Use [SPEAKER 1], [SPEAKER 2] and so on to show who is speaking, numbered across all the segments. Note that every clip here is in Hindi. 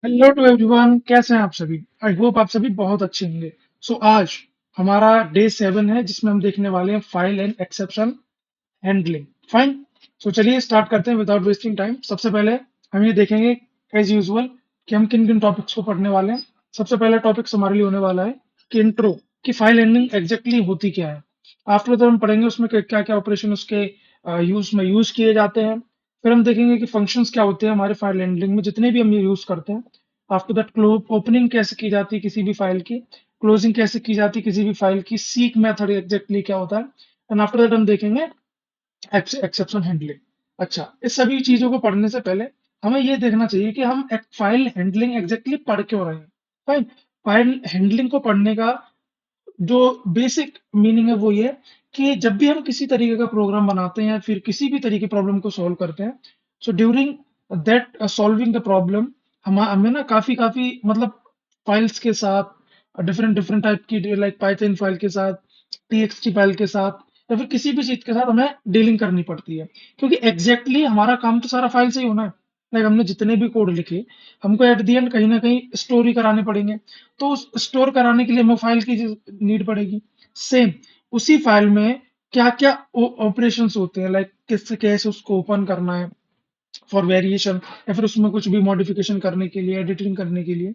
[SPEAKER 1] हेलो टू एवरीवन, कैसे हैं आप सभी। आई होप आप सभी बहुत अच्छे होंगे। आज हमारा डे 7 है जिसमें हम देखने वाले हैं file and exception handling. Fine. चलिए स्टार्ट करते हैं विदाउट वेस्टिंग टाइम। सबसे पहले हम ये देखेंगे एज यूजुअल कि हम किन किन टॉपिक्स को पढ़ने वाले हैं। सबसे पहला टॉपिक हमारे लिए होने वाला है कि इंट्रो, कि फाइल हैंडलिंग एग्जैक्टली होती क्या है। आफ्टर दैट हम पढ़ेंगे उसमें क्या क्या ऑपरेशन उसके यूज किए जाते हैं। फिर हम देखेंगे कि फंक्शंस क्या होते हैं हमारे फाइल हैंडलिंग में जितने भी हम ये यूज करते हैं। आफ्टर दैट ओपनिंग कैसे की जाती है किसी भी फाइल की, क्लोजिंग कैसे की जाती है किसी भी फाइल की, सीक मेथड एग्जैक्टली क्या होता है। एंड आफ्टर दैट हम देखेंगे एक्सेप्शन हैंडलिंग। अच्छा, इस सभी चीजों को पढ़ने से पहले हमें ये देखना चाहिए कि हम एक फाइल हैंडलिंग एग्जैक्टली पढ़ क्यों रहे हैं। फाइन। फाइल हैंडलिंग को पढ़ने का जो बेसिक मीनिंग है वो ये है कि जब भी हम किसी तरीके का प्रोग्राम बनाते हैं या फिर किसी भी तरीके प्रॉब्लम को सॉल्व करते हैं, so during that solving the problem हम हमें ना काफी काफी मतलब फाइल्स के साथ डिफरेंट डिफरेंट टाइप की लाइक पाइथन फाइल के साथ, टीएक्सटी फाइल के साथ या फिर किसी भी चीज के साथ हमें डीलिंग करनी पड़ती है। क्योंकि एग्जैक्टली हमारा काम तो सारा फाइल से ही होना है। लाइक हमने जितने भी कोड लिखे, हमको एट द एंड कहीं ना कहीं स्टोरी कराने पड़ेंगे। तो उस स्टोर कराने के लिए हमें फाइल की नीड पड़ेगी। सेम उसी फाइल में क्या क्या ऑपरेशंस होते हैं, लाइक किस कैसे उसको ओपन करना है फॉर वेरिएशन, या फिर उसमें कुछ भी मॉडिफिकेशन करने के लिए, एडिटिंग करने के लिए,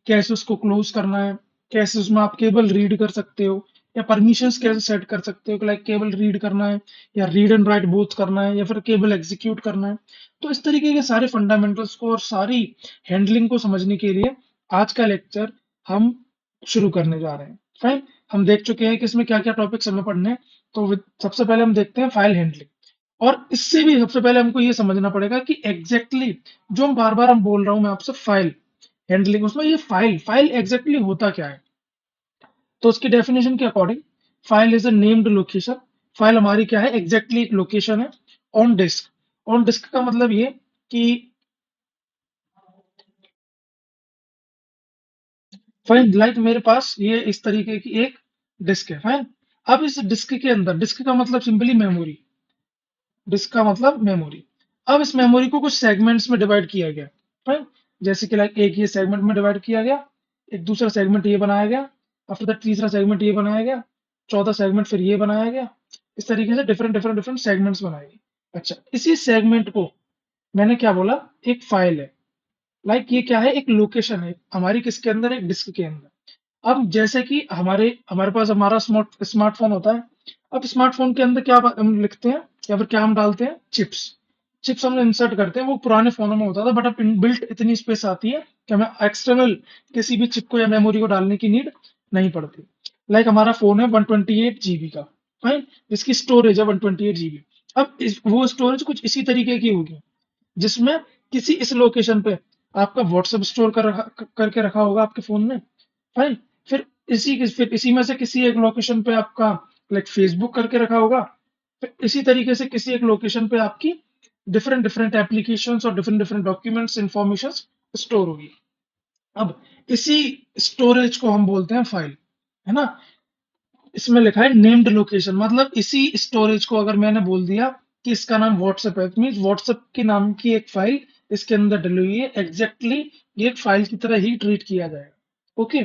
[SPEAKER 1] कैसे उसको क्लोज करना है, कैसे उसमें आप केवल रीड कर सकते हो या परमिशंस कैसे सेट कर सकते हो, लाइक केवल रीड करना है या रीड एंड राइट बोथ करना है या फिर केवल एग्जीक्यूट करना है। तो इस तरीके के सारे फंडामेंटल्स को और सारी हैंडलिंग को समझने के लिए आज का लेक्चर हम शुरू करने जा रहे हैं। फाइन। हम देख चुके हैं कि इसमें क्या क्या टॉपिक्स हमें पढ़ने हैं। तो सबसे पहले हम देखते हैं फाइल हैंडलिंग। और इससे भी सबसे पहले हमको ये समझना पड़ेगा कि एग्जैक्टली जो हम बार बार हम बोल रहा हूं मैं आपसे फाइल हैंडलिंग, उसमें ये फाइल फाइल एग्जैक्टली होता क्या है। तो उसकी डेफिनेशन के according file is a named location. File हमारी क्या है, एग्जैक्टली एक लोकेशन है ऑन डिस्क। ऑन डिस्क का मतलब ये कि फाइन लाइक मेरे पास ये इस तरीके की एक डिस्क है। फाइन। अब इस डिस्क के अंदर, डिस्क का मतलब सिंपली मेमोरी, डिस्क का मतलब मेमोरी। अब इस मेमोरी को कुछ सेगमेंट्स में डिवाइड किया गया। फाइन। जैसे कि लाइक एक ये सेगमेंट में डिवाइड किया गया, एक दूसरा सेगमेंट ये बनाया गया, आफ्टर दैट तीसरा सेगमेंट ये बनाया गया, चौथा सेगमेंट फिर ये बनाया गया। इस तरीके से डिफरेंट डिफरेंट डिफरेंट सेगमेंट्स बनाए गए। अच्छा, इसी सेगमेंट को मैंने क्या बोला, एक फाइल है। लाइक ये क्या है, एक लोकेशन है हमारी किसके अंदर, एक डिस्क के अंदर। अब जैसे कि हमारे हमारे पास हमारा स्मार्टफोन होता है। अब स्मार्टफोन के अंदर क्या हम लिखते हैं या फिर क्या हम डालते हैं, चिप्स। चिप्स हम इंसर्ट करते हैं, वो पुराने फोनों में होता था, बट अब बिल्ट इतनी स्पेस आती है कि हमें एक्सटर्नल किसी भी चिप को या मेमोरी को डालने की नीड नहीं पड़ती। लाइक हमारा फोन है 128 GB का। फाइन। जिसकी स्टोरेज है 128 GB। अब वो स्टोरेज कुछ इसी तरीके की होगी जिसमें किसी इस लोकेशन पे आपका व्हाट्सएप स्टोर करके रखा होगा आपके फोन में। फाइन। फिर इसी में से किसी एक लोकेशन पे आपका लाइक फेसबुक करके रखा होगा। फिर इसी तरीके से किसी एक लोकेशन पे आपकी डिफरेंट डिफरेंट एप्लीकेशंस और different different documents information store होगी। अब इसी स्टोरेज को हम बोलते हैं फाइल, है ना। इसमें लिखा है नेम्ड लोकेशन, मतलब इसी स्टोरेज को अगर मैंने बोल दिया कि इसका नाम व्हाट्सएप है, मीन व्हाट्सएप के नाम की एक फाइल इसके अंदर डली हुई है, एग्जैक्टली ये एक फाइल की तरह ही ट्रीट किया जाएगा। Okay.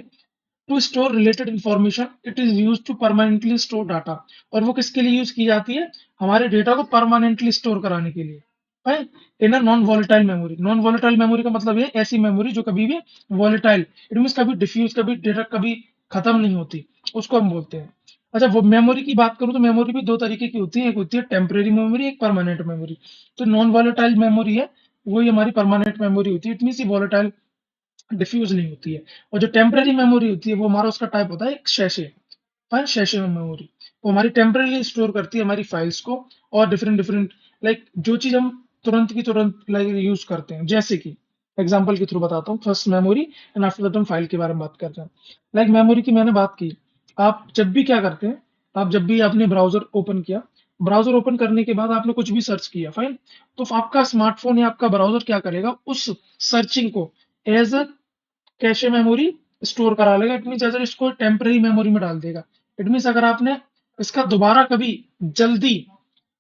[SPEAKER 1] To store related information it is use to permanently store data. और वो किसके लिए यूज की जाती है, हमारे डेटा को परमानेंटली स्टोर कराने के लिए। है। In a non volatile memory. Non volatile memory का मतलब ये ऐसी मेमोरी जो कभी भी वॉलेटाइल, इट मीन कभी डिफ्यूज, कभी डेटा कभी खत्म नहीं होती, उसको हम बोलते हैं। अच्छा, वो मेमोरी की बात करूं तो मेमोरी भी दो तरीके की होती है, एक होती है टेम्परेरी मेमोरी, एक परमानेंट मेमोरी। तो नॉन वॉलेटाइल मेमोरी है वही हमारी परमानेंट मेमोरी होती है, इतनी सी वॉलेटाइल डिफ्यूज नहीं होती है। और जो टेम्परेरी मेमोरी होती है वो हमारा उसका टाइप होता है एक शैशे। फाइल शैशे में मेमोरी, वो हमारी टेम्परेरी स्टोर करती है हमारी फाइल्स को। और डिफरेंट डिफरेंट लाइक जो चीज हम तुरंत की तुरंत लाइक यूज करते हैं, जैसे कि एग्जांपल के थ्रू बताता हूँ। First memory and after that हम फाइल के बारे में बात करते हैं। लाइक मेमोरी की मैंने बात की। आप जब भी क्या करते हैं, आप जब भी आपने ब्राउजर ओपन किया, ब्राउजर ओपन करने के बाद आपने कुछ भी सर्च किया, फाइन। तो आपका स्मार्टफोन या आपका ब्राउजर क्या करेगा, उस सर्चिंग को as a cache memory store करा लेगा। इट मीन अगर इसको टेम्पररी मेमोरी में डाल देगा। इट मीन अगर आपने इसका दोबारा कभी जल्दी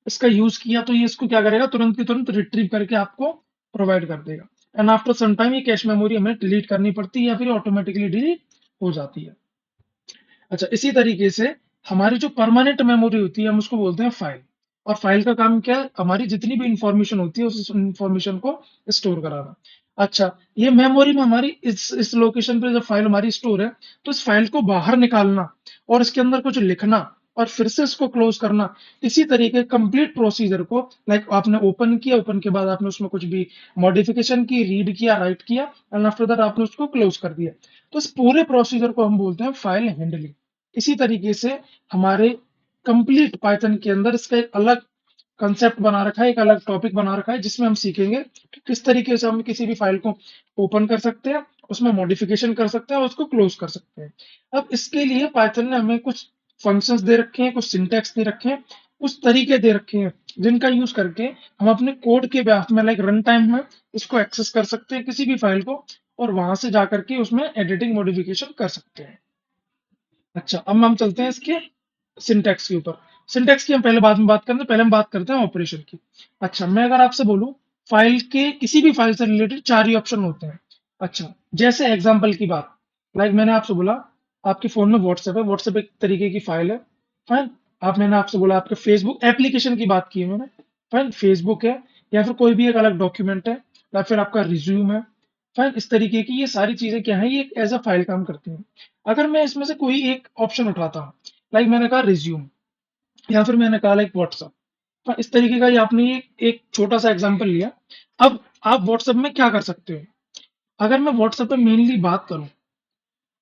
[SPEAKER 1] इसका यूज किया तो ये इसको क्या करेगा, तुरंत की तुरंत रिट्रीव करके आपको प्रोवाइड कर देगा। एंड आफ्टर सम टाइम ये कैश मेमोरी हमें डिलीट करनी पड़ती है या फिर ऑटोमेटिकली डिलीट हो जाती है। अच्छा, इसी तरीके से हमारी जो परमानेंट मेमोरी होती है हम उसको बोलते हैं फाइल। और फाइल का काम क्या है, हमारी जितनी भी इंफॉर्मेशन होती है उस इंफॉर्मेशन को स्टोर कराना। अच्छा, ये मेमोरी में हमारी इस लोकेशन पे जब फाइल हमारी स्टोर है, तो इस फाइल को बाहर निकालना और इसके अंदर कुछ लिखना और फिर से इसको क्लोज करना, इसी तरीके कंप्लीट प्रोसीजर को, लाइक आपने ओपन किया, ओपन के बाद आपने उसमें कुछ भी मॉडिफिकेशन की, रीड किया, राइट किया, एंड आफ्टर दैट आपने उसको क्लोज कर दिया, तो इस पूरे प्रोसीजर को हम बोलते हैं फाइल हैंडलिंग। इसी तरीके से हमारे कंप्लीट पाइथन के अंदर इसका एक अलग कंसेप्ट बना रखा है, एक अलग टॉपिक बना रखा है, जिसमें हम सीखेंगे कि किस तरीके से हम किसी भी फाइल को ओपन कर सकते हैं, उसमें मॉडिफिकेशन कर सकते हैं और उसको क्लोज कर सकते हैं। अब इसके लिए पाइथन ने हमें कुछ फंक्शंस दे रखे हैं, कुछ सिंटैक्स दे रखे हैं, कुछ तरीके दे रखे हैं, जिनका यूज करके हम अपने कोड के ब्यास में, लाइक रन टाइम में, इसको एक्सेस कर सकते हैं किसी भी फाइल को, और वहां से जाकर के उसमें एडिटिंग मॉडिफिकेशन कर सकते हैं। अच्छा, अब हम चलते हैं इसके सिंटैक्स के ऊपर। सिंटैक्स की हम पहले बाद में बात करते हैं, पहले हम बात करते हैं ऑपरेशन की। अच्छा, मैं अगर आपसे बोलूं, फाइल के किसी भी फाइल से रिलेटेड चार ही ऑप्शन होते हैं। अच्छा, जैसे एग्जांपल की बात, लाइक मैंने आपसे बोला आपके फोन में व्हाट्सएप है, व्हाट्सएप एक तरीके की फाइल है, फाइन। आप मैंने आपसे बोला आपके फेसबुक एप्लीकेशन की बात की है मैंने, फाइन, फेसबुक है, या फिर कोई भी एक अलग डॉक्यूमेंट है, या फिर आपका रिज्यूम है, फाइन। इस तरीके की ये सारी चीजें क्या है, ये एज अ फाइल काम करती हैं। अगर मैं इसमें से कोई एक ऑप्शन उठाता हूँ, लाइक मैंने कहा रिज्यूम, या फिर मैंने कहा लाइक व्हाट्सअप, तो इस तरीके का ये आपने एक छोटा सा एग्जांपल लिया। अब आप व्हाट्सएप में क्या कर सकते हो, अगर मैं व्हाट्सएप पे मेनली बात करूं,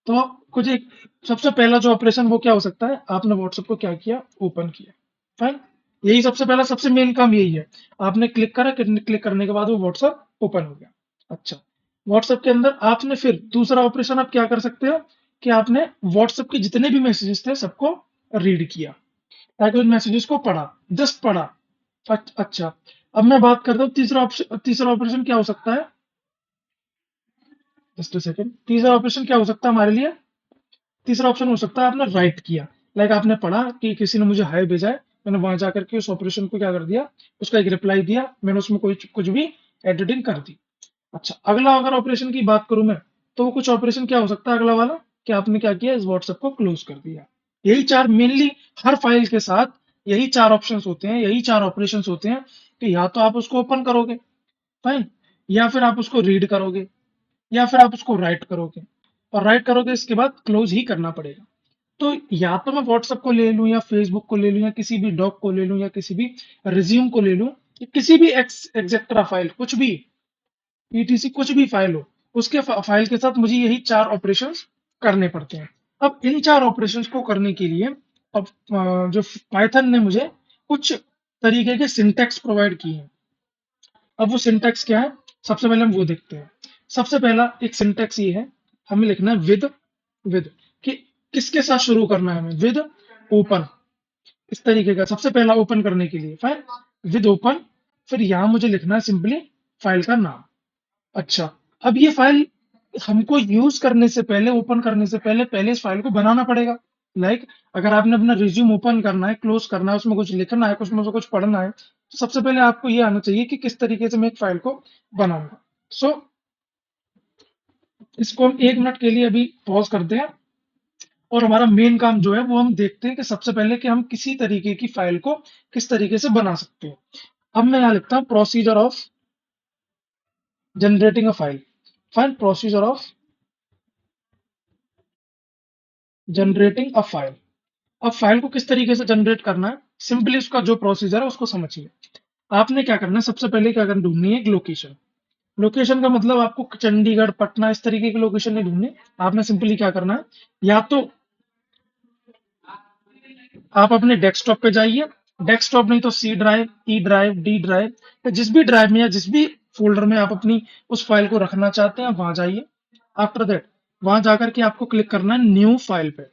[SPEAKER 1] तो कुछ एक सबसे पहला जो ऑपरेशन वो क्या हो सकता है, आपने व्हाट्सएप को क्या किया, ओपन किया, फाइन। यही सबसे पहला सबसे मेन काम यही है, आपने क्लिक करा, क्लिक करने के बाद वो व्हाट्सएप ओपन हो गया। अच्छा, व्हाट्सएप के अंदर आपने फिर दूसरा ऑपरेशन आप क्या कर सकते हो, कि आपने व्हाट्सएप के जितने भी मैसेजेस थे सबको रीड किया, ताकि उन मैसेजेस को पढ़ा, जस्ट पढ़ा। अच्छा, अब मैं बात करता हूँ तीसरा ऑप्शन, तीसरा ऑपरेशन क्या हो सकता है, जस्ट सेकंड, तीसरा ऑपरेशन क्या हो सकता है हमारे लिए, तीसरा ऑप्शन हो सकता है आपने राइट किया, लाइक आपने पढ़ा कि किसी ने मुझे हाय भेजा है, मैंने वहां जाकर के उस ऑपरेशन को क्या कर दिया, उसका एक रिप्लाई दिया, मैंने उसमें कोई कुछ भी एडिटिंग कर दी। अच्छा, अगला अगर ऑपरेशन की बात करूं मैं, तो वो कुछ ऑपरेशन क्या हो सकता है अगला वाला, कि आपने क्या किया, इस व्हाट्सएप को क्लोज कर दिया। यही चार मेनली हर फाइल के साथ यही चार ऑप्शंस होते हैं, यही चार ऑपरेशंस होते हैं, कि या तो आप उसको ओपन करोगे, फाइन, या फिर आप उसको रीड करोगे, या फिर आप उसको राइट करोगे, और राइट करोगे इसके बाद क्लोज ही करना पड़ेगा। तो या तो मैं व्हाट्सएप को ले लूं, या फेसबुक को ले लूं, या किसी भी डॉक को ले लूं, या किसी भी रिज्यूम को ले लूं, या किसी भी एक्सेट्रा फाइल, कुछ भी ईटीसी कुछ भी फाइल हो, उसके फाइल के साथ मुझे यही चार ऑपरेशंस करने पड़ते हैं। अब इन चार ऑपरेशंस को करने के लिए अब जो पाइथन ने मुझे कुछ तरीके के सिंटैक्स प्रोवाइड किए हैं। अब वो सिंटैक्स क्या है, सबसे पहले हम वो देखते हैं। सबसे पहला एक सिंटैक्स ये है, हमें लिखना है विद, कि किसके साथ शुरू करना है हमें, विद ओपन, इस तरीके का सबसे पहला ओपन करने के लिए, फाइल विद ओपन, फिर यहां मुझे लिखना है सिंपली फाइल का नाम। अच्छा, अब ये फाइल हमको यूज करने से पहले, ओपन करने से पहले पहले इस फाइल को बनाना पड़ेगा। लाइक अगर आपने अपना रिज्यूम ओपन करना है, क्लोज करना है, उसमें कुछ लिखना है, कुछ में से कुछ पढ़ना है, तो सबसे पहले आपको ये आना चाहिए कि किस तरीके से मैं एक फाइल को बनाऊंगा। सो इसको हम 1 मिनट के लिए अभी पॉज करते हैं, और हमारा मेन काम जो है वो हम देखते हैं कि सबसे पहले कि हम किसी तरीके की फाइल को किस तरीके से बना सकते हैं। अब मैं यहाँ लिखता हूँ procedure of generating a file, file procedure of generating a file. अब फाइल को किस तरीके से जनरेट करना है, सिंपली उसका जो प्रोसीजर है उसको समझिए। आपने क्या करना है, सबसे पहले क्या करना, ढूंढनी है एक लोकेशन। लोकेशन का मतलब आपको चंडीगढ़, पटना, इस तरीके की लोकेशन नहीं ढूंढनी। आपने सिंपली क्या करना है, या तो आप अपने डेस्कटॉप पे जाइए, डेस्कटॉप नहीं तो C drive, E drive, D drive, या जिस भी ड्राइव में या जिस भी फोल्डर में आप अपनी उस फाइल को रखना चाहते हैं वहां जाइए। आफ्टर दैट वहां जाकर के आपको क्लिक करना है न्यू फाइल पे,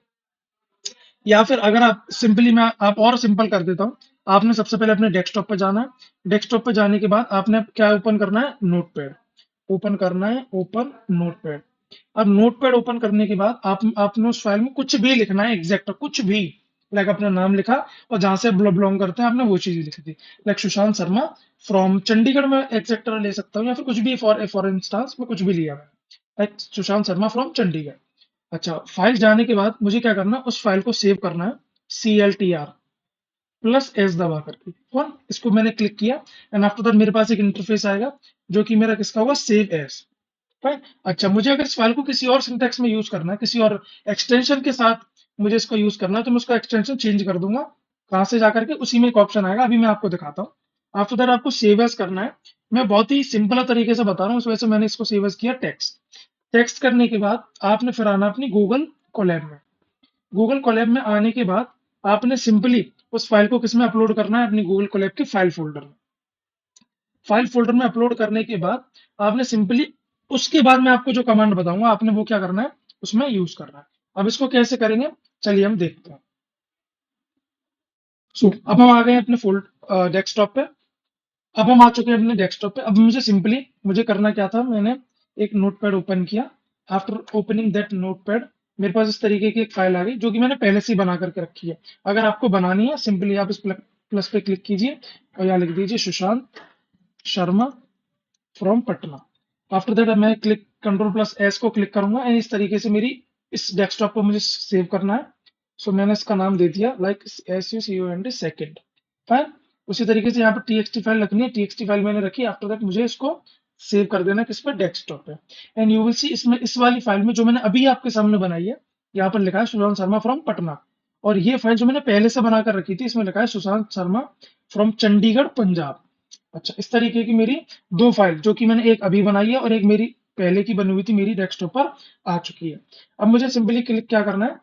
[SPEAKER 1] या फिर अगर आप सिंपली, मैं आप और सिंपल कर देता हूँ, आपने सबसे पहले अपने डेस्कटॉप पे जाना है। डेस्कटॉप पे जाने के बाद आपने क्या ओपन करना है, नोटपैड ओपन करना है, ओपन नोटपैड। अब नोटपैड ओपन करने के बाद आप आपने उस फाइल में कुछ भी लिखना है, एग्जैक्ट कुछ भी, लाइक अपना नाम लिखा और जहाँ से बिलोंग करते हैं आपने वो चीज़ लिख दी। लाइक सुशांत शर्मा फ्रॉम चंडीगढ़ में एग्ज़ैक्ट ले सकता हूँ या फिर कुछ भी फॉर इंस्टेंस मैं कुछ भी लिया मैंने। Like Sushant Sharma from Chandigarh. अच्छा, फ़ाइल जाने के बाद मुझे क्या करना है, उस फ़ाइल को सेव करना है, CLTR प्लस एस दबा करके। और इसको मैंने क्लिक किया एंड आफ्टर दैट मेरे पास एक इंटरफ़ेस आएगा, जो कि मेरा किसका होगा, सेव एज़। राइट? अच्छा, मुझे अगर इस फ़ाइल को किसी और सिंटैक्स में यूज़ करना है, किसी और एक्सटेंशन के साथ मुझे इसको यूज़ करना है, तो मैं उसका एक्सटेंशन चेंज कर दूँगा। कहाँ से जाकर के उसी में एक ऑप्शन आएगा, अभी मैं आपको दिखाता हूँ। आफ्टर दैट आपको सेव एज़ करना है। मैं बहुत ही सिंपल तरीके से बता रहा हूँ, इस वजह से मैंने इसको सेव एज़ किया टेक्स्ट। टेक्स्ट करने के बाद आपने फिर आना अपनी गूगल कोलैब में। गूगल कोलैब में आने के बाद आपने सिंपली उस फ़ाइल को किसमें अपलोड करना है, अपनी गूगल कोलैब के फ़ाइल फ़ोल्डर में। फ़ाइल फ़ोल्डर में अपलोड करने के बाद आपने सिंपली उसके बाद मैं आपको जो कमांड बताऊँगा, आपने वो क्या करना है, उसमें यूज़ करना है। अब इसको कैसे करेंगे, चलिए हम देखते हैं। सो अब हम आ गए हैं अपने डेस्कटॉप पे। अब हम आ चुके हैं अपने डेस्कटॉप पे। अब मुझे सिंपली मुझे करना क्या था, मैंने एक नोटपैड ओपन किया। आफ्टर ओपनिंग दैट नोटपैड मेरे पास इस तरीके की एक फाइल आ गई, जो कि मैंने पहले से ही बना करके रखी है। अगर आपको बनानी है, सिंपली आप इस प्लस पे क्लिक कीजिए और यहाँ लिख दीजिए Sushant Sharma from Patna. After that मैं क्लिक कंट्रोल प्लस एस को क्लिक करूंगा एंड इस तरीके से मेरी इस डेस्कटॉप को मुझे सेव करना है। सो मैंने इसका नाम दे दिया लाइक SUCOND सेकेंड। फाइल उसी तरीके से यहाँ पर TXT फाइल रखनी है, TXT फाइल मैंने रखी। आफ्टर दैट मुझे इसको सेव कर देना है किस पे, डेस्कटॉप पे। एंड यू विल सी इसमें इस वाली फाइल में जो मैंने अभी आपके सामने बनाई है, यहाँ पर लिखा है सुशांत शर्मा फ्रॉम पटना। और ये फाइल जो मैंने पहले से बनाकर रखी थी, इसमें लिखा है सुशांत शर्मा फ्रॉम चंडीगढ़ पंजाब। अच्छा, इस तरीके की मेरी 2 फाइल, जो कि मैंने एक अभी बनाई है और एक मेरी पहले की बनी हुई थी, मेरी डेस्कटॉप पर आ चुकी है। अब मुझे सिंपली क्लिक क्या करना है,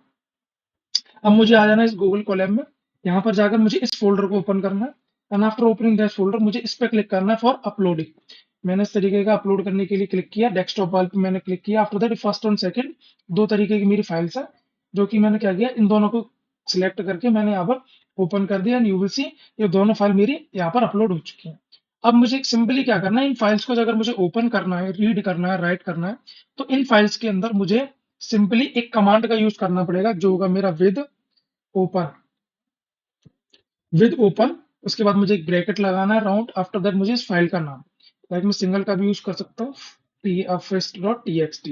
[SPEAKER 1] अब मुझे आ जाना है इस गूगल कोलैब में। यहाँ पर जाकर मुझे इस फ़ोल्डर को ओपन करना है and after opening that folder मुझे इस पे क्लिक करना है फॉर अपलोडिंग। मैंने इस तरीके का अपलोड करने के लिए क्लिक किया, डेस्कटॉप वाले पे मैंने क्लिक किया। आफ्टर दैट फर्स्ट और सेकंड 2 तरीके की मेरी फाइल्स हैं, जो कि मैंने क्या किया, इन दोनों को सिलेक्ट करके मैंने यहाँ पर ओपन कर दिया एंड यू विल सी ये दोनों फाइल मेरी यहाँ पर अपलोड हो चुकी हैं। अब मुझे सिंपली क्या करना है, इन फाइल्स को अगर मुझे ओपन करना है, रीड करना है, राइट करना है, तो इन फाइल्स के अंदर मुझे सिंपली एक कमांड का यूज़ करना पड़ेगा, जो होगा मेरा ओपन ओपन। उसके बाद मुझे एक ब्रैकेट लगाना है राउंड। आफ्टर दैट मुझे इस फाइल का नाम, लाइक मैं सिंगल का भी यूज कर सकता हूँ, fist.txt।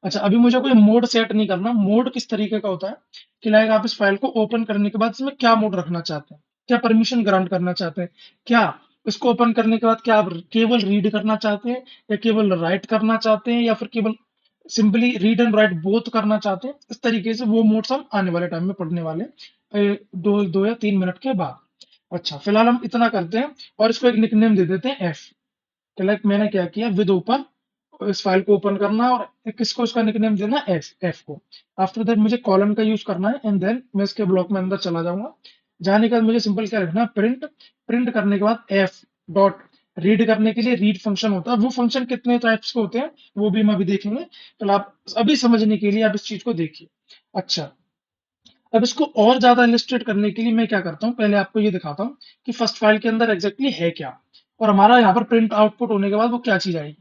[SPEAKER 1] अच्छा, अभी मुझे कोई मोड सेट नहीं करना। मोड किस तरीके का होता है कि लाइक आप इस फाइल को ओपन करने के बाद इसमें क्या मोड रखना चाहते हैं, क्या परमिशन ग्रांट करना चाहते हैं, क्या इसको ओपन करने के बाद क्या आप केवल रीड करना चाहते हैं, या केवल राइट करना चाहते हैं, या फिर केवल simply read and right both करना चाहते हैं। इस तरीके से वो मोड्स हम आने वाले टाइम में पढ़ने वाले हैं, 2 या 3 मिनट के बाद। अच्छा, फिलहाल हम इतना करते हैं और इसको एक निकनेम दे देते हैं एफ। तो लाइक मैंने क्या किया, विद ओपन इस फाइल को ओपन करना है और किसको इसका निकनेम देना है, एफ एफ को। आफ्टर दैट मुझे कॉलन का यूज करना है एंड देन मैं इसके ब्लॉक में अंदर चला जाऊंगा। जाने के बाद मुझे सिंपल क्या लिखना है, प्रिंट। प्रिंट करने के बाद एफ डॉट रीड करने के लिए रीड फंक्शन होता है। वो फंक्शन कितने टाइप्स के होते हैं वो भी हम अभी देखेंगे, तो आप अभी समझने के लिए आप इस चीज को देखिए। अच्छा, अब इसको और ज्यादा इलिस्ट्रेट करने के लिए मैं क्या करता हूँ, पहले आपको ये दिखाता हूँ कि फर्स्ट फाइल के अंदर एग्जैक्टली है क्या, और हमारा यहाँ पर प्रिंट आउटपुट होने के बाद वो क्या चीज आएगी।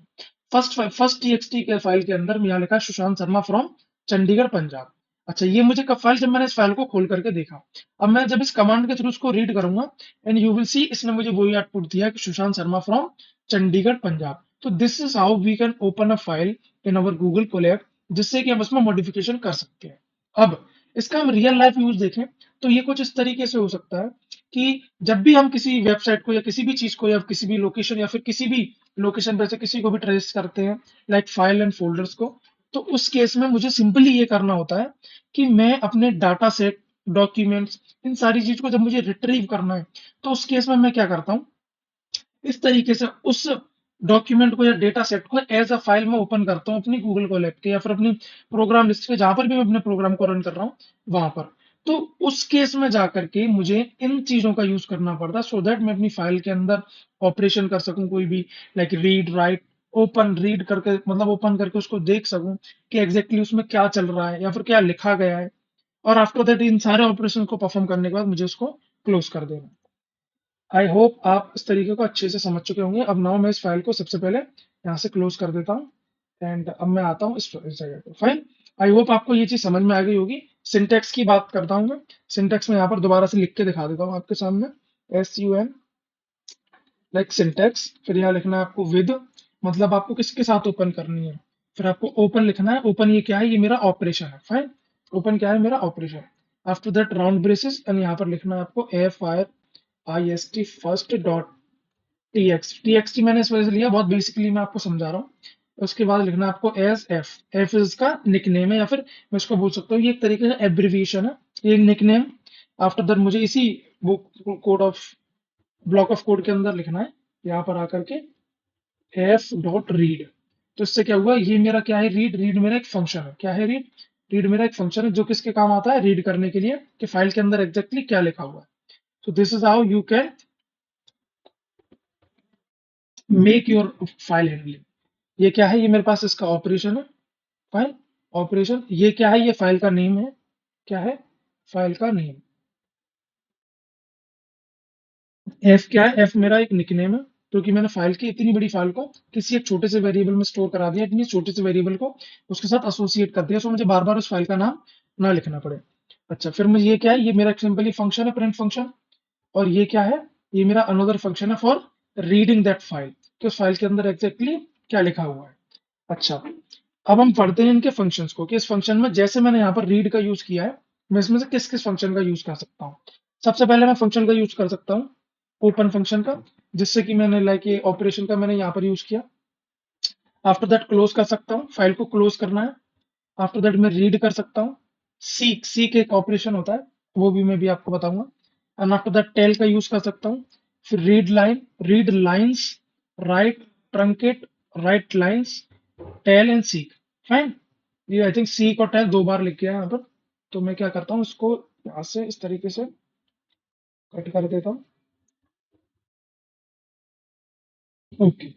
[SPEAKER 1] फर्स्ट TXT के फाइल के अंदर यहाँ लिखा है सुशांत शर्मा फ्रॉम चंडीगढ़ पंजाब। अच्छा, ये मुझे कब फाइल, जब मैंने इस फाइल को खोल करके देखा। अब मैं जब इस कमांड के थ्रू उसको रीड करूंगा एंड यू विल सी इसने मुझे वही आउटपुट दिया कि सुशांत शर्मा फ्रॉम चंडीगढ़ पंजाब। तो this is how we can open a file in our Google Colab, जिससे कि हम उसमें मॉडिफिकेशन कर सकते हैं। अब इसका हम रियल लाइफ यूज देखें तो ये कुछ इस तरीके से हो सकता है कि जब भी हम किसी वेबसाइट को या किसी भी चीज को या किसी भी लोकेशन या फिर किसी भी लोकेशन पे से किसी को भी ट्रेस करते हैं, लाइक फाइल एंड फोल्डर्स को, तो उस केस में मुझे सिंपली ये करना होता है कि मैं अपने डाटा सेट, डॉक्यूमेंट्स, इन सारी चीज को जब मुझे रिट्रीव करना है, तो उस केस में मैं क्या करता हूँ, इस तरीके से उस डॉक्यूमेंट को या डेटा सेट को एज अ फाइल में ओपन करता हूँ अपनी गूगल कोलैब के या फिर अपनी प्रोग्राम लिस्ट के, जहां पर भी मैं अपने प्रोग्राम को रन कर रहा हूँ वहां पर। तो उस केस में जाकर के मुझे इन चीजों का यूज करना पड़ता है, सो दैट मैं अपनी फाइल के अंदर ऑपरेशन कर सकूं कोई भी, like read write open, read करके मतलब ओपन करके उसको देख सकूं कि एग्जैक्टली उसमें क्या चल रहा है या फिर क्या लिखा गया है। और आफ्टर दैट इन सारे ऑपरेशन को परफॉर्म करने के बाद मुझे उसको क्लोज कर देना। आई होप आप इस तरीके को अच्छे से समझ चुके होंगे। अब नाउ मैं इस फाइल को सबसे पहले यहाँ से क्लोज कर देता हूँ एंड अब मैं आता हूँ इस जगह पे। फाइन, आई होप आपको ये चीज समझ में आ गई होगी। सिंटैक्स की बात करता हूँ मैं। सिंटैक्स में यहाँ पर दोबारा से लिख के दिखा देता हूँ आपके सामने। SUN लाइक सिंटैक्स, फिर यहाँ लिखना है आपको विद, मतलब आपको किसके साथ ओपन करनी है। फिर आपको ओपन लिखना है। ओपन ये क्या है, ये मेरा ऑपरेशन है, फाइन। ओपन क्या है, मेरा operation. After that round braces and यहाँ पर लिखना है आपको FIRIST फर्स्ट डॉट TXT मैंने इस वजह से लिया, बहुत बेसिकली मैं आपको समझा रहा हूँ। उसके बाद लिखना है आपको एज एफ इसका निकनेम है, या फिर मैं इसको बोल सकता हूँ ये एक तरीके का एब्रिविएशन है, ये निकनेम। आफ्टर दैट मुझे इसी book code of block of code के अंदर लिखना है, यहाँ पर आकर के f.read। तो इससे क्या हुआ, ये मेरा क्या है, रीड मेरा एक फंक्शन है। क्या है, रीड मेरा एक फंक्शन है जो किसके काम आता है, रीड करने के लिए कि फाइल के अंदर एग्जैक्टली क्या लिखा हुआ है। तो this is how you can make your file handling. ये क्या है, ये मेरे पास इसका ऑपरेशन है, फाइल ऑपरेशन। ये क्या है, ये फाइल का नेम है। क्या है, फाइल का नेम। एफ क्या है, एफ मेरा एक निकनेम है, क्योंकि मैंने फाइल की इतनी बड़ी फाइल को किसी एक छोटे से वेरिएबल में स्टोर करा दिया, इतनी छोटे से वेरिएबल को उसके साथ एसोसिएट कर दिया, सो मुझे बार बार उस फाइल का नाम ना लिखना पड़े। अच्छा, फिर मुझे ये क्या है, ये मेरा सिंपली फंक्शन है, प्रिंट फंक्शन। और ये क्या है, ये मेरा अनदर फंक्शन है फॉर रीडिंग दैट फाइल, कि उस फाइल के अंदर एग्जैक्टली क्या लिखा हुआ है। अच्छा, अब हम पढ़ते हैं इनके फंक्शंस को, कि इस फंक्शन में जैसे मैंने यहाँ पर रीड का यूज किया है, मैं इसमें से किस किस फंक्शन का यूज कर सकता हूँ। सबसे पहले मैं फंक्शन का यूज कर सकता हूँ, ओपन फंक्शन का, जिससे कि मैंने लाइक ये ऑपरेशन का मैंने यहाँ पर यूज किया। आफ्टर दैट क्लोज कर सकता हूँ, फाइल को क्लोज करना है। आफ्टर दैट मैं रीड कर सकता हूँ। सीक सीक एक ऑपरेशन होता है, वो भी मैं भी आपको बताऊंगा। एंड आफ्टर दैट टेल का यूज कर सकता हूँ। फिर read lines, right truncate, right lines, tell and seek, fine. ये आई थिंक सीक और टेल दो बार लिख गया है यहाँ पर। तो मैं क्या करता हूँ, इसको यहाँ से इस तरीके से कट कर देता हूँ। Okay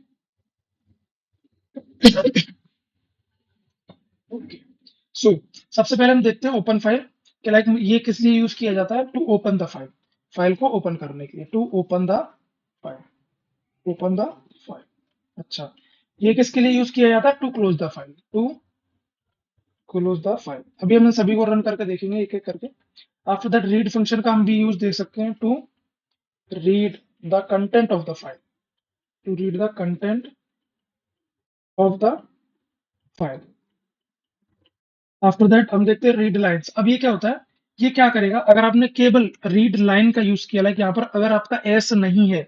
[SPEAKER 1] okay. सो सबसे पहले हम देखते हैं ओपन फाइल के, लाइक ये किस लिए यूज किया जाता है, to open the file, file को ओपन करने के लिए, to open the file, open the file. अच्छा, ये किसके लिए यूज किया जाता है, to close the file, to close the file. अभी हम इन सभी को रन करके देखेंगे एक एक करके। आफ्टर दैट रीड फंक्शन का हम भी यूज देख सकते हैं, to read the content of the file, to read the content of the file. After that हम देखते हैं रीड लाइन्स। अब ये क्या होता है, ये क्या करेगा, अगर आपने केवल रीड लाइन का यूज किया, लाइक यहाँ पर अगर आपका एस नहीं है,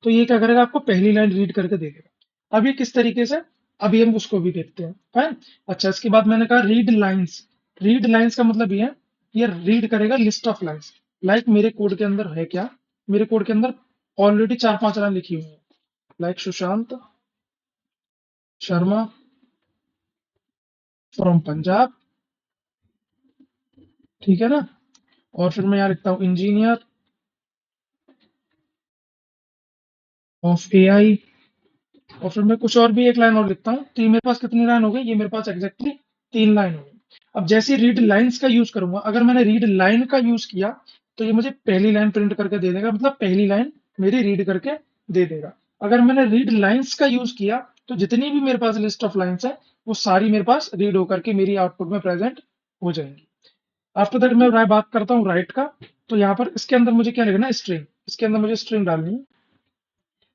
[SPEAKER 1] तो ये क्या करेगा, आपको पहली लाइन रीड करके दे देगा। अब ये किस तरीके से, अभी हम उसको भी देखते हैं, फाइन। अच्छा, इसके बाद मैंने कहा रीड लाइन्स। रीड लाइन्स का मतलब ये है, ये रीड करेगा लिस्ट ऑफ लाइन्स। लाइक मेरे कोड के अंदर है क्या, मेरे कोड के अंदर ऑलरेडी 4-5 लाइन लिखी हुई है, लाइक सुशांत शर्मा फ्रॉम पंजाब, ठीक है ना। और फिर मैं यहाँ लिखता हूँ इंजीनियर ऑफ एआई। और फिर मैं कुछ और भी एक लाइन और लिखता हूँ। तो ये मेरे पास कितनी लाइन हो गई, ये मेरे पास एग्जैक्टली 3 लाइन हो गई। अब जैसे रीड लाइन्स का यूज करूंगा, अगर मैंने रीड लाइन का यूज किया, तो ये मुझे पहली लाइन प्रिंट करके दे देगा, मतलब पहली लाइन मेरी रीड करके दे देगा। अगर मैंने रीड लाइन्स का यूज किया, तो जितनी भी मेरे पास लिस्ट ऑफ लाइन्स है, वो सारी मेरे पास रीड होकर के मेरी आउटपुट में प्रेजेंट हो जाएंगी। आफ्टर दैट मैं बात करता हूँ राइट का। तो यहाँ पर इसके अंदर मुझे क्या लिखना है, स्ट्रिंग। इसके अंदर मुझे स्ट्रिंग डालनी है।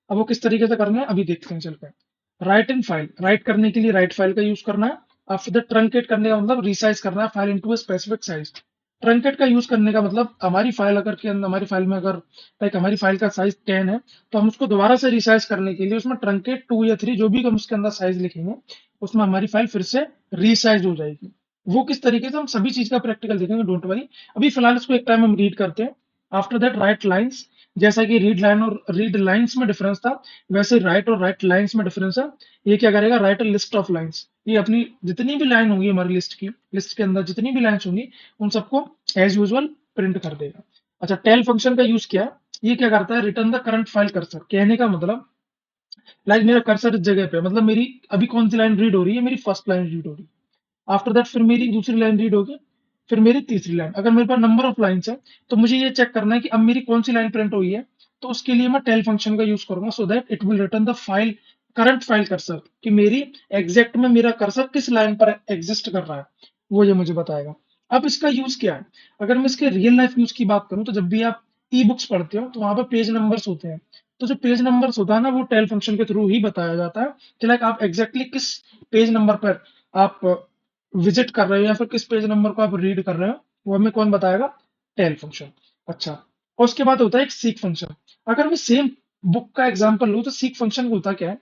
[SPEAKER 1] अब वो किस तरीके से करना है, अभी देखते हैं चलकर। राइट इन फाइल, राइट करने के लिए राइट फाइल का यूज करना है। आफ्टर दैट ट्रंकेट करने का मतलब रिसाइज करना है file into a specific size. Truncate का यूज करने का मतलब हमारी फाइल अगर के अंदर, हमारी फाइल में अगर लाइक हमारी फाइल का साइज 10 है, तो हम उसको दोबारा से रिसाइज करने के लिए उसमें ट्रंकेट 2 या 3 जो भी हम उसके अंदर साइज लिखेंगे, उसमें हमारी फाइल फिर से रिसाइज हो जाएगी। वो किस तरीके से, हम सभी चीज का प्रैक्टिकल देखेंगे, डोंट वरी। अभी फिलहाल इसको एक टाइम हम रीड करते हैं। आफ्टर दैट राइट लाइन्स, जैसा कि रीड लाइन और रीड लाइन्स में डिफरेंस था, वैसे राइट और राइट लाइन्स में डिफरेंस है। ये क्या करेगा, right a list of lines, ये अपनी जितनी भी लाइन होंगी हमारी लिस्ट की, लिस्ट के अंदर जितनी भी लाइन्स होंगी, उन सबको एज यूजुअल प्रिंट कर देगा। अच्छा, टेल फंक्शन का यूज किया, ये क्या करता है, return the current file cursor. कहने का मतलब, लाइक मेरा कर्सर इस जगह पे है, मतलब मेरी अभी कौन सी लाइन रीड हो रही है, मेरी फर्स्ट लाइन रीड हो रही है। आफ्टर दैट फिर मेरी दूसरी लाइन रीड होगी, फिर मेरी तीसरी लाइन। अगर मेरे पास नंबर ऑफ लाइन्स है, तो मुझे ये चेक करना है कि अब मेरी कौन सी लाइन प्रिंट हुई है। तो उसके लिए मैं टेल फंक्शन का यूज करूंगा, सो that it will return the file current file cursor, कि मेरी एग्जैक्ट में मेरा कर्सर किस लाइन पर एग्जिस्ट कर रहा है, वो ये मुझे बताएगा। अब इसका यूज क्या है? अगर मैं इसके रियल लाइफ यूज की बात करूं तो जब भी आप ई बुक्स पढ़ते हो तो वहां पर पेज नंबर्स होते हैं। तो जो पेज नंबर्स होता है ना, वो टेल फंक्शन के थ्रू ही बताया जाता है कि लाइक आप एग्जैक्टली किस पेज नंबर पर आप विजिट कर रहे हो या फिर किस पेज नंबर को आप रीड कर रहे हो, वो हमें कौन बताएगा? Tell function. अच्छा, और उसके बाद होता है एक सीक फंक्शन। अगर मैं सेम बुक का एग्जांपल लूं तो सीक फंक्शन होता क्या है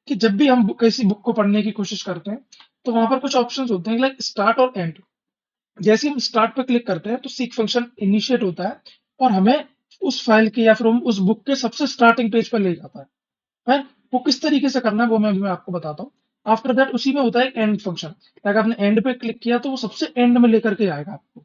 [SPEAKER 1] कि जब भी हम किसी बुक को पढ़ने की कोशिश करते हैं तो वहां पर कुछ ऑप्शंस होते हैं लाइक स्टार्ट और एंड। जैसे ही हम स्टार्ट पे क्लिक करते हैं तो सीक फंक्शन इनिशिएट होता है और हमें उस फाइल के या फिर हम उस बुक के सबसे स्टार्टिंग पेज पर ले जाता है। वो किस तरीके से करना है वो मैं आपको बताता हूँ। आफ्टर दैट उसी में होता है एंड फंक्शन। अगर आपने एंड पे क्लिक किया तो वो सबसे एंड में लेकर के आएगा आपको।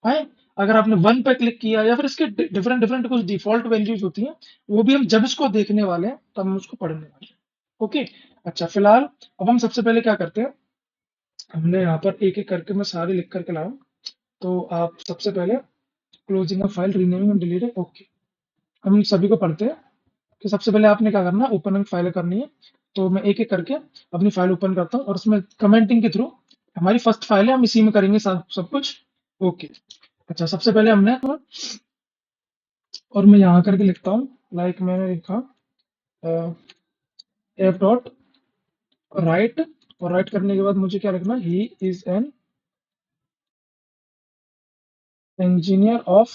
[SPEAKER 1] है, अगर आपने वन पे क्लिक किया या फिर इसके डिफरेंट डिफरेंट कुछ डिफॉल्ट वैल्यूज होती हैं, वो भी हम जब इसको देखने वाले हैं तब हम उसको पढ़ने वाले हैं। ओके। अच्छा, फिलहाल अब हम सबसे पहले क्या करते हैं, हमने यहाँ पर एक एक करके मैं सारे लिख करके लाया हूं। तो आप सबसे पहले closing a file, renaming and deleting. Okay, हम सभी को पढ़ते हैं कि सबसे पहले आपने क्या करना है, ओपन फाइल करनी है। तो मैं एक एक करके अपनी फाइल ओपन करता हूँ और उसमें कमेंटिंग के थ्रू हमारी फर्स्ट फाइल है, हम इसी में करेंगे सब कुछ। ओके। अच्छा, सबसे पहले हमने, और मैं यहाँ करके लिखता हूँ, लाइक मैंने लिखा एफ डॉट राइट। और राइट करने के बाद मुझे क्या लिखना, ही is an engineer of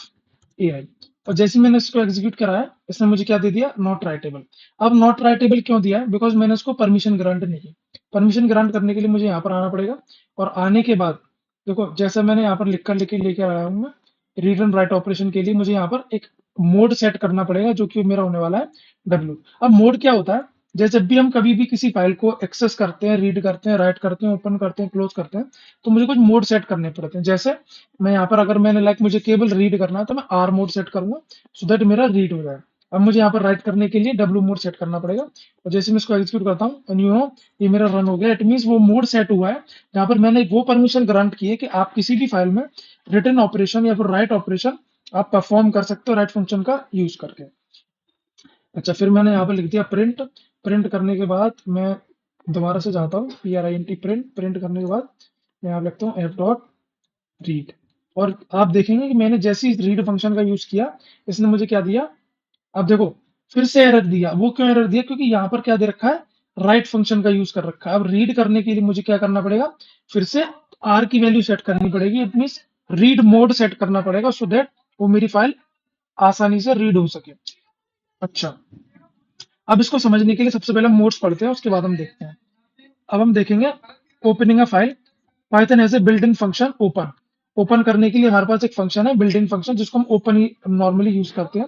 [SPEAKER 1] AI. और जैसे ही मैंने इसको एग्जीक्यूट कराया, इसने मुझे क्या दे दिया, नॉट राइटेबल। अब नॉट राइटेबल क्यों दिया है? बिकॉज मैंने उसको परमिशन ग्रांट नहीं की। परमिशन ग्रांट करने के लिए मुझे यहाँ पर आना पड़ेगा। और आने के बाद देखो, जैसे मैंने यहाँ पर लिख कर लेके आया हूँ मैं, रीड एंड राइट ऑपरेशन के लिए मुझे यहाँ पर एक मोड सेट करना पड़ेगा जो कि मेरा होने वाला है डब्ल्यू। अब मोड क्या होता है, जैसे जब भी हम कभी भी किसी फाइल को एक्सेस करते हैं, रीड करते हैं, राइट करते हैं, ओपन करते हैं, क्लोज करते हैं, तो मुझे कुछ मोड सेट करने पड़ते हैं। जैसे मैं यहाँ पर, अगर मैंने लाइक मुझे केवल रीड करना है तो मैं आर मोड सेट करूंगा सो दैट मेरा रीड हो जाए। अब मुझे यहाँ पर राइट करने के लिए डब्ल्यू मोड सेट करना पड़ेगा। और जैसे मैं इसको एग्जीक्यूट करता हूँ एंड यू नो, ये मेरा रन हो गया। इट मीन्स वो मोड सेट हुआ है जहाँ पर मैंने वो परमिशन ग्रांट की है कि आप किसी भी फाइल में रिटर्न ऑपरेशन या फिर राइट ऑपरेशन आप परफॉर्म कर सकते हो राइट फंक्शन का यूज करके। अच्छा, फिर मैंने यहाँ पर लिख दिया प्रिंट। प्रिंट करने के बाद मैं दोबारा से जाता हूँ, PRINT प्रिंट। प्रिंट करने के बाद मैं यहाँ लिखता हूँ एफ डॉट रीड। और आप देखेंगे कि मैंने जैसे ही रीड फंक्शन का यूज किया, इसने मुझे क्या दिया, अब देखो, फिर से एरर दिया। वो क्यों एरर दिया? क्योंकि यहाँ पर क्या दे रखा है, राइट फंक्शन का यूज कर रखा है। अब रीड करने के लिए मुझे क्या करना पड़ेगा, फिर से आर की वैल्यू सेट करनी पड़ेगी। It mean read mode set करना पड़ेगा सो दैट वो मेरी फाइल आसानी से रीड हो सके। अच्छा, अब इसको समझने के लिए सबसे पहले मोड्स पढ़ते हैं, उसके बाद हम देखते हैं। अब हम देखेंगे opening a file. Python as a built in function open. Open करने के लिए हमारे पास एक फंक्शन है बिल्ट इन फंक्शन, जिसको हम ओपन ही नॉर्मली यूज करते हैं।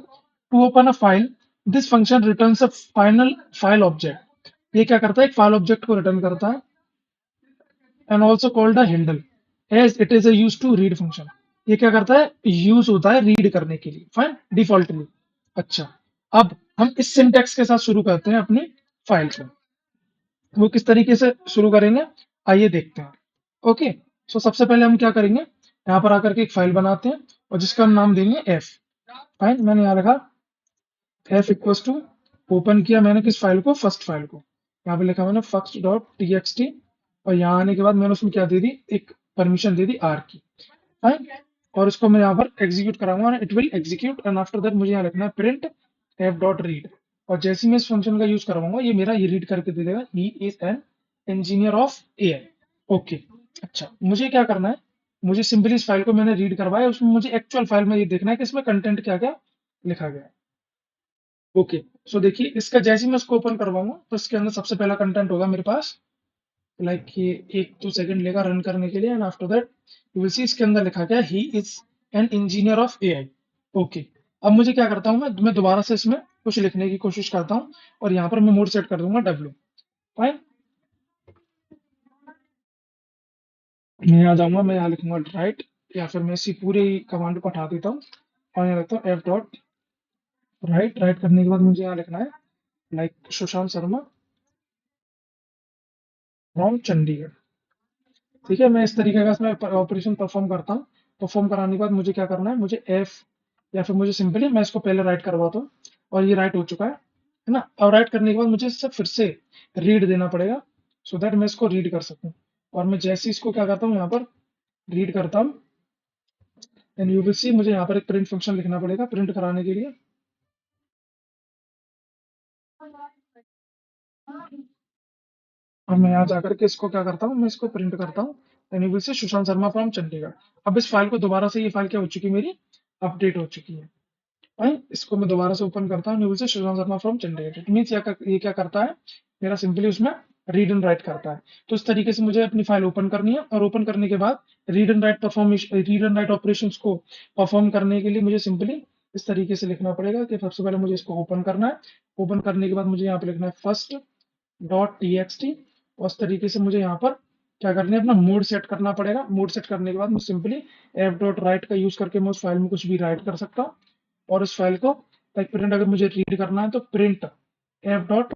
[SPEAKER 1] To open a file, this function returns a final file object. ये क्या करता है, एक फाइल ऑब्जेक्ट को रिटर्न करता है। And also called a handle as it is a use to read function. ये क्या करता है, यूज होता है रीड करने के लिए, फाइन, डिफॉल्टली। अच्छा, अब हम इस सिंटेक्स के साथ शुरू करते हैं अपनी फाइल को। वो किस तरीके से शुरू करेंगे, आइए देखते हैं। ओके, सो सबसे पहले हम क्या करेंगे, यहाँ पर आकर के एक फाइल बनाते हैं और जिसका हम नाम देंगे एफ। फाइन, मैंने यहाँ लिखा एफ इक्वल्स टू, ओपन किया मैंने किस फाइल को, फर्स्ट फाइल को। यहाँ पे लिखा मैंने फर्स्ट डॉट टी। और यहाँ आने के बाद मैंने उसमें क्या दे दी, एक परमिशन दे दी आर की। फाइन, और इसको मैं यहाँ पर एग्जीक्यूट कराऊंगा, it will execute. And after that मुझे यहाँ लिखना है प्रिंट एफ डॉट रीड। और जैसे ही मैं इस फंक्शन का यूज करवाऊंगा, ये मेरा ये रीड करके दे देगा, ही is an engineer of AI. Okay. अच्छा, मुझे क्या करना है, मुझे सिंपली इस फाइल को मैंने रीड करवाया, उसमें मुझे एक्चुअल फाइल में ये देखना है कि इसमें कंटेंट क्या क्या लिखा गया है। ओके, सो देखिए, इसका जैसे ही मैं इसको ओपन करवाऊंगा तो इसके अंदर सबसे पहला कंटेंट होगा मेरे पास। लाइक ये 1-2 सेकंड लेगा रन करने के लिए। And after that you will सी इसके अंदर लिखा गया ही is an engineer of AI. Okay, अब मुझे क्या करता हूँ, मैं दोबारा से इसमें कुछ लिखने की कोशिश करता हूँ और यहाँ पर मैं मोड सेट कर दूंगा डब्ल्यू। फाइन, मैं यहाँ जाऊंगा, मैं यहाँ लिखूंगा राइट, या फिर मैं इसी पूरे कमांड को हटा देता हूँ और यहाँ लिखता हूँ एफ डॉट राइट। राइट करने के बाद मुझे यहाँ लिखना है लाइक सुशांत शर्मा फ्रॉम चंडीगढ़। ठीक है, मैं इस तरीके का इसमें ऑपरेशन परफॉर्म करता हूँ। परफॉर्म कराने के बाद मुझे क्या करना है, मुझे एफ, या फिर मुझे सिंपली मैं इसको पहले राइट करवाता हूँ। और ये राइट हो चुका है ना। और राइट करने के बाद मुझे इससे फिर से रीड देना पड़ेगा सो दैट मैं इसको रीड कर सकूँ। और मैं जैसे ही इसको क्या करता हूँ, यहाँ पर रीड करता हूँ, एंड यू विल सी मुझे यहाँ पर एक प्रिंट फंक्शन लिखना पड़ेगा प्रिंट कराने के लिए। अब मैं यहाँ जाकर के इसको क्या करता हूँ, मैं इसको प्रिंट करता हूँ and you will C Sushant Sharma from Chandigarh. अब इस फाइल को दोबारा से, ये फाइल क्या हो चुकी है मेरी, अपडेट हो चुकी है। फाइन, इसको मैं दोबारा से ओपन करता हूँ, you will C Sushant Sharma from Chandigarh. It means ये क्या करता है, मेरा सिंपली उसमें रीड एंड राइट करता है। तो इस तरीके से मुझे अपनी फाइल ओपन करनी है, और ओपन करने के बाद रीड एंड राइट ऑपरेशंस को परफॉर्म करने के लिए मुझे सिंपली इस तरीके से लिखना पड़ेगा कि सबसे पहले मुझे इसको ओपन करना है। ओपन करने के बाद मुझे यहाँ पे लिखना है फर्स्ट डॉट टीएक्सटी, और इस तरीके से मुझे यहाँ पर क्या करना है, अपना मोड सेट करना पड़ेगा। मोड सेट करने के बाद मैं सिंपली एफ डॉट राइट का यूज करके मैं उस फाइल में कुछ भी राइट कर सकता हूँ, और इस फाइल को लाइक प्रिंट अगर मुझे रीड करना है तो प्रिंट एफ डॉट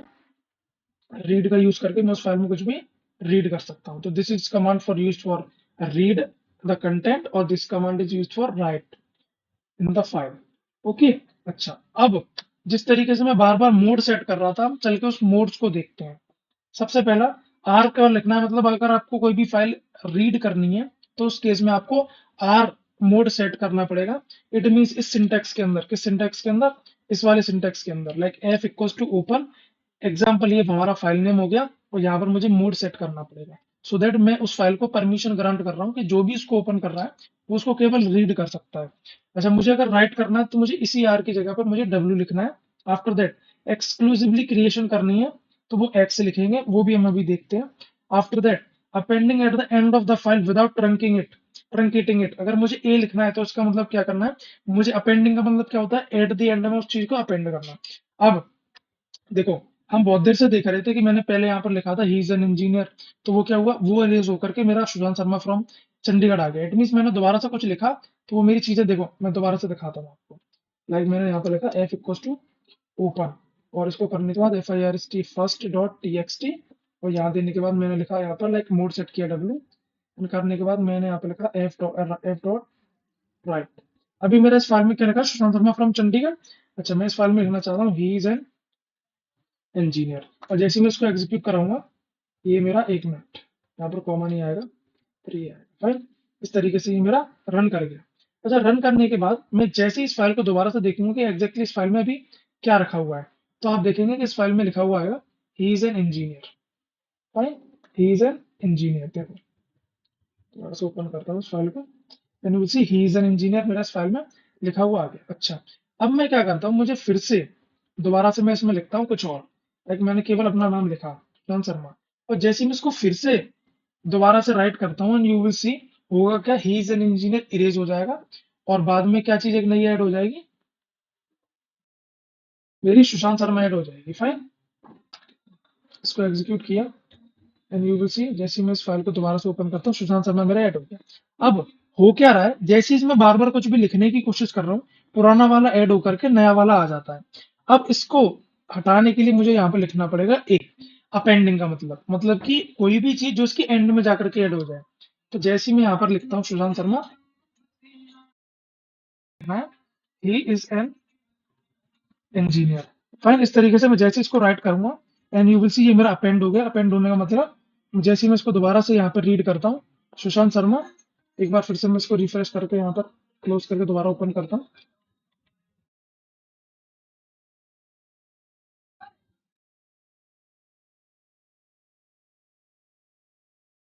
[SPEAKER 1] रीड का यूज करके मैं उस फाइल में कुछ भी रीड कर सकता हूँ। तो this is command for use for read the content, और this command is use for write in the file. Okay, अच्छा, अब जिस तरीके से मैं बार बार मोड सेट कर रहा था, चल के उस मोड्स को देखते हैं। सबसे पहला आर का लिखना है, मतलब अगर आपको कोई भी फाइल रीड करनी है तो उस केस में आपको आर मोड सेट करना पड़ेगा। इट मींस इस सिंटेक्स के अंदर, किस सिंटेक्स के अंदर, इस वाले सिंटेक्स के अंदर, like F equals to open example, ये हमारा फाइल नेम हो गया, और यहाँ पर मुझे मोड सेट करना पड़ेगा सो दैट मैं उस फाइल को परमिशन ग्रांट कर रहा हूँ कि जो भी इसको ओपन कर रहा है वो उसको केवल रीड कर सकता है। अच्छा, मुझे अगर राइट करना है तो मुझे इसी आर की जगह पर मुझे डब्ल्यू लिखना है। आफ्टर दैट एक्सक्लूसिवली क्रिएशन करनी है तो वो एक्स लिखेंगे, वो भी हम अभी देखते हैं। After that appending at the end of the file without truncating it, अगर मुझे ए लिखना है तो उसका मतलब क्या करना है, मुझे अपेंडिंग का मतलब क्या होता है, एट द एंड में उस चीज को अपेंड करना। अब देखो, हम बहुत देर से देख रहे थे कि मैंने पहले यहाँ पर लिखा था ही इज एन इंजीनियर, तो वो क्या हुआ, वो इरेज होकर के मेरा सुशांत शर्मा फ्रॉम चंडीगढ़ आ गया। इट मीन मैंने दोबारा से कुछ लिखा तो वो मेरी चीजें, देखो मैं दोबारा से दिखाता हूँ आपको। लाइक मैंने यहाँ पर लिखा एफ इक्वल टू ओपन, और इसको करने के बाद F I R S T first dot T X T, और यहाँ देने के बाद मैंने लिखा यहाँ पर लाइक मोड सेट किया डब्ल्यू, करने के बाद मैंने यहाँ पे लिखा एफ डॉट राइट। अभी मेरा इस फाइल में क्या लिखा, सुशांत शर्मा फ्रॉम चंडीगढ़। अच्छा, मैं इस फाइल में लिखना चाहता हूँ ही इज एन इंजीनियर, और जैसे ही मैं इसको एग्जीक्यूट कराऊंगा, ये मेरा 1 मिनट, यहाँ पर कॉमा नहीं आएगा, फिर ये आएगा। फाइन, इस तरीके से ये मेरा रन कर गया। अच्छा, रन करने के बाद मैं जैसे ही इस फाइल को दोबारा से देखूंगा कि एग्जैक्टली इस फाइल में अभी क्या रखा हुआ है, तो आप देखेंगे कि इस फाइल में लिखा हुआ आएगा he is an engineer. Fine, he is an engineer, देखो दोबारा से ओपन करता हूँ इस फाइल को, then you will see he is an engineer मेरा इस फाइल में लिखा हुआ आ गया। अच्छा, अब मैं क्या करता हूँ, मुझे फिर से दोबारा से मैं इसमें लिखता हूँ कुछ और, लाइक मैंने केवल अपना नाम लिखा सुशांत शर्मा, और जैसे ही मैं इसको फिर से दोबारा से राइट करता हूँ, यू विल सी होगा क्या, ही इज एन इंजीनियर इरेज हो जाएगा, और बाद में क्या चीज एक नई ऐड हो जाएगी, मेरी सुशांत शर्मा ऐड हो जाएगी। फाइन, इसको एग्जीक्यूट किया एंड यू विल सी जैसे ही मैं इस फाइल को दोबारा से ओपन करता हूँ, सुशांत शर्मा मेरा ऐड हो गया। अब हो क्या रहा है, जैसे ही मैं बार बार कुछ भी लिखने की कोशिश कर रहा हूँ, पुराना वाला ऐड होकर के नया वाला आ जाता है। अब इसको हटाने के लिए मुझे यहाँ पे लिखना पड़ेगा एक अपेंडिंग का मतलब कि कोई भी चीज जो इसकी एंड में जाकर के ऐड हो जाए। तो जैसे ही मैं यहाँ पर लिखता हूँ सुशांत शर्मा, ही इज एन इंजीनियर। फाइन, इस तरीके से मैं जैसे इसको राइट करूंगा एंड यू विल सी ये मेरा अपेंड हो गया। अपेंड होने का मतलब जैसे ही मैं इसको दोबारा से यहाँ पर रीड करता हूँ, सुशांत शर्मा, एक बार फिर से मैं इसको रिफ्रेश करके यहाँ पर क्लोज करके दोबारा ओपन करता हूँ,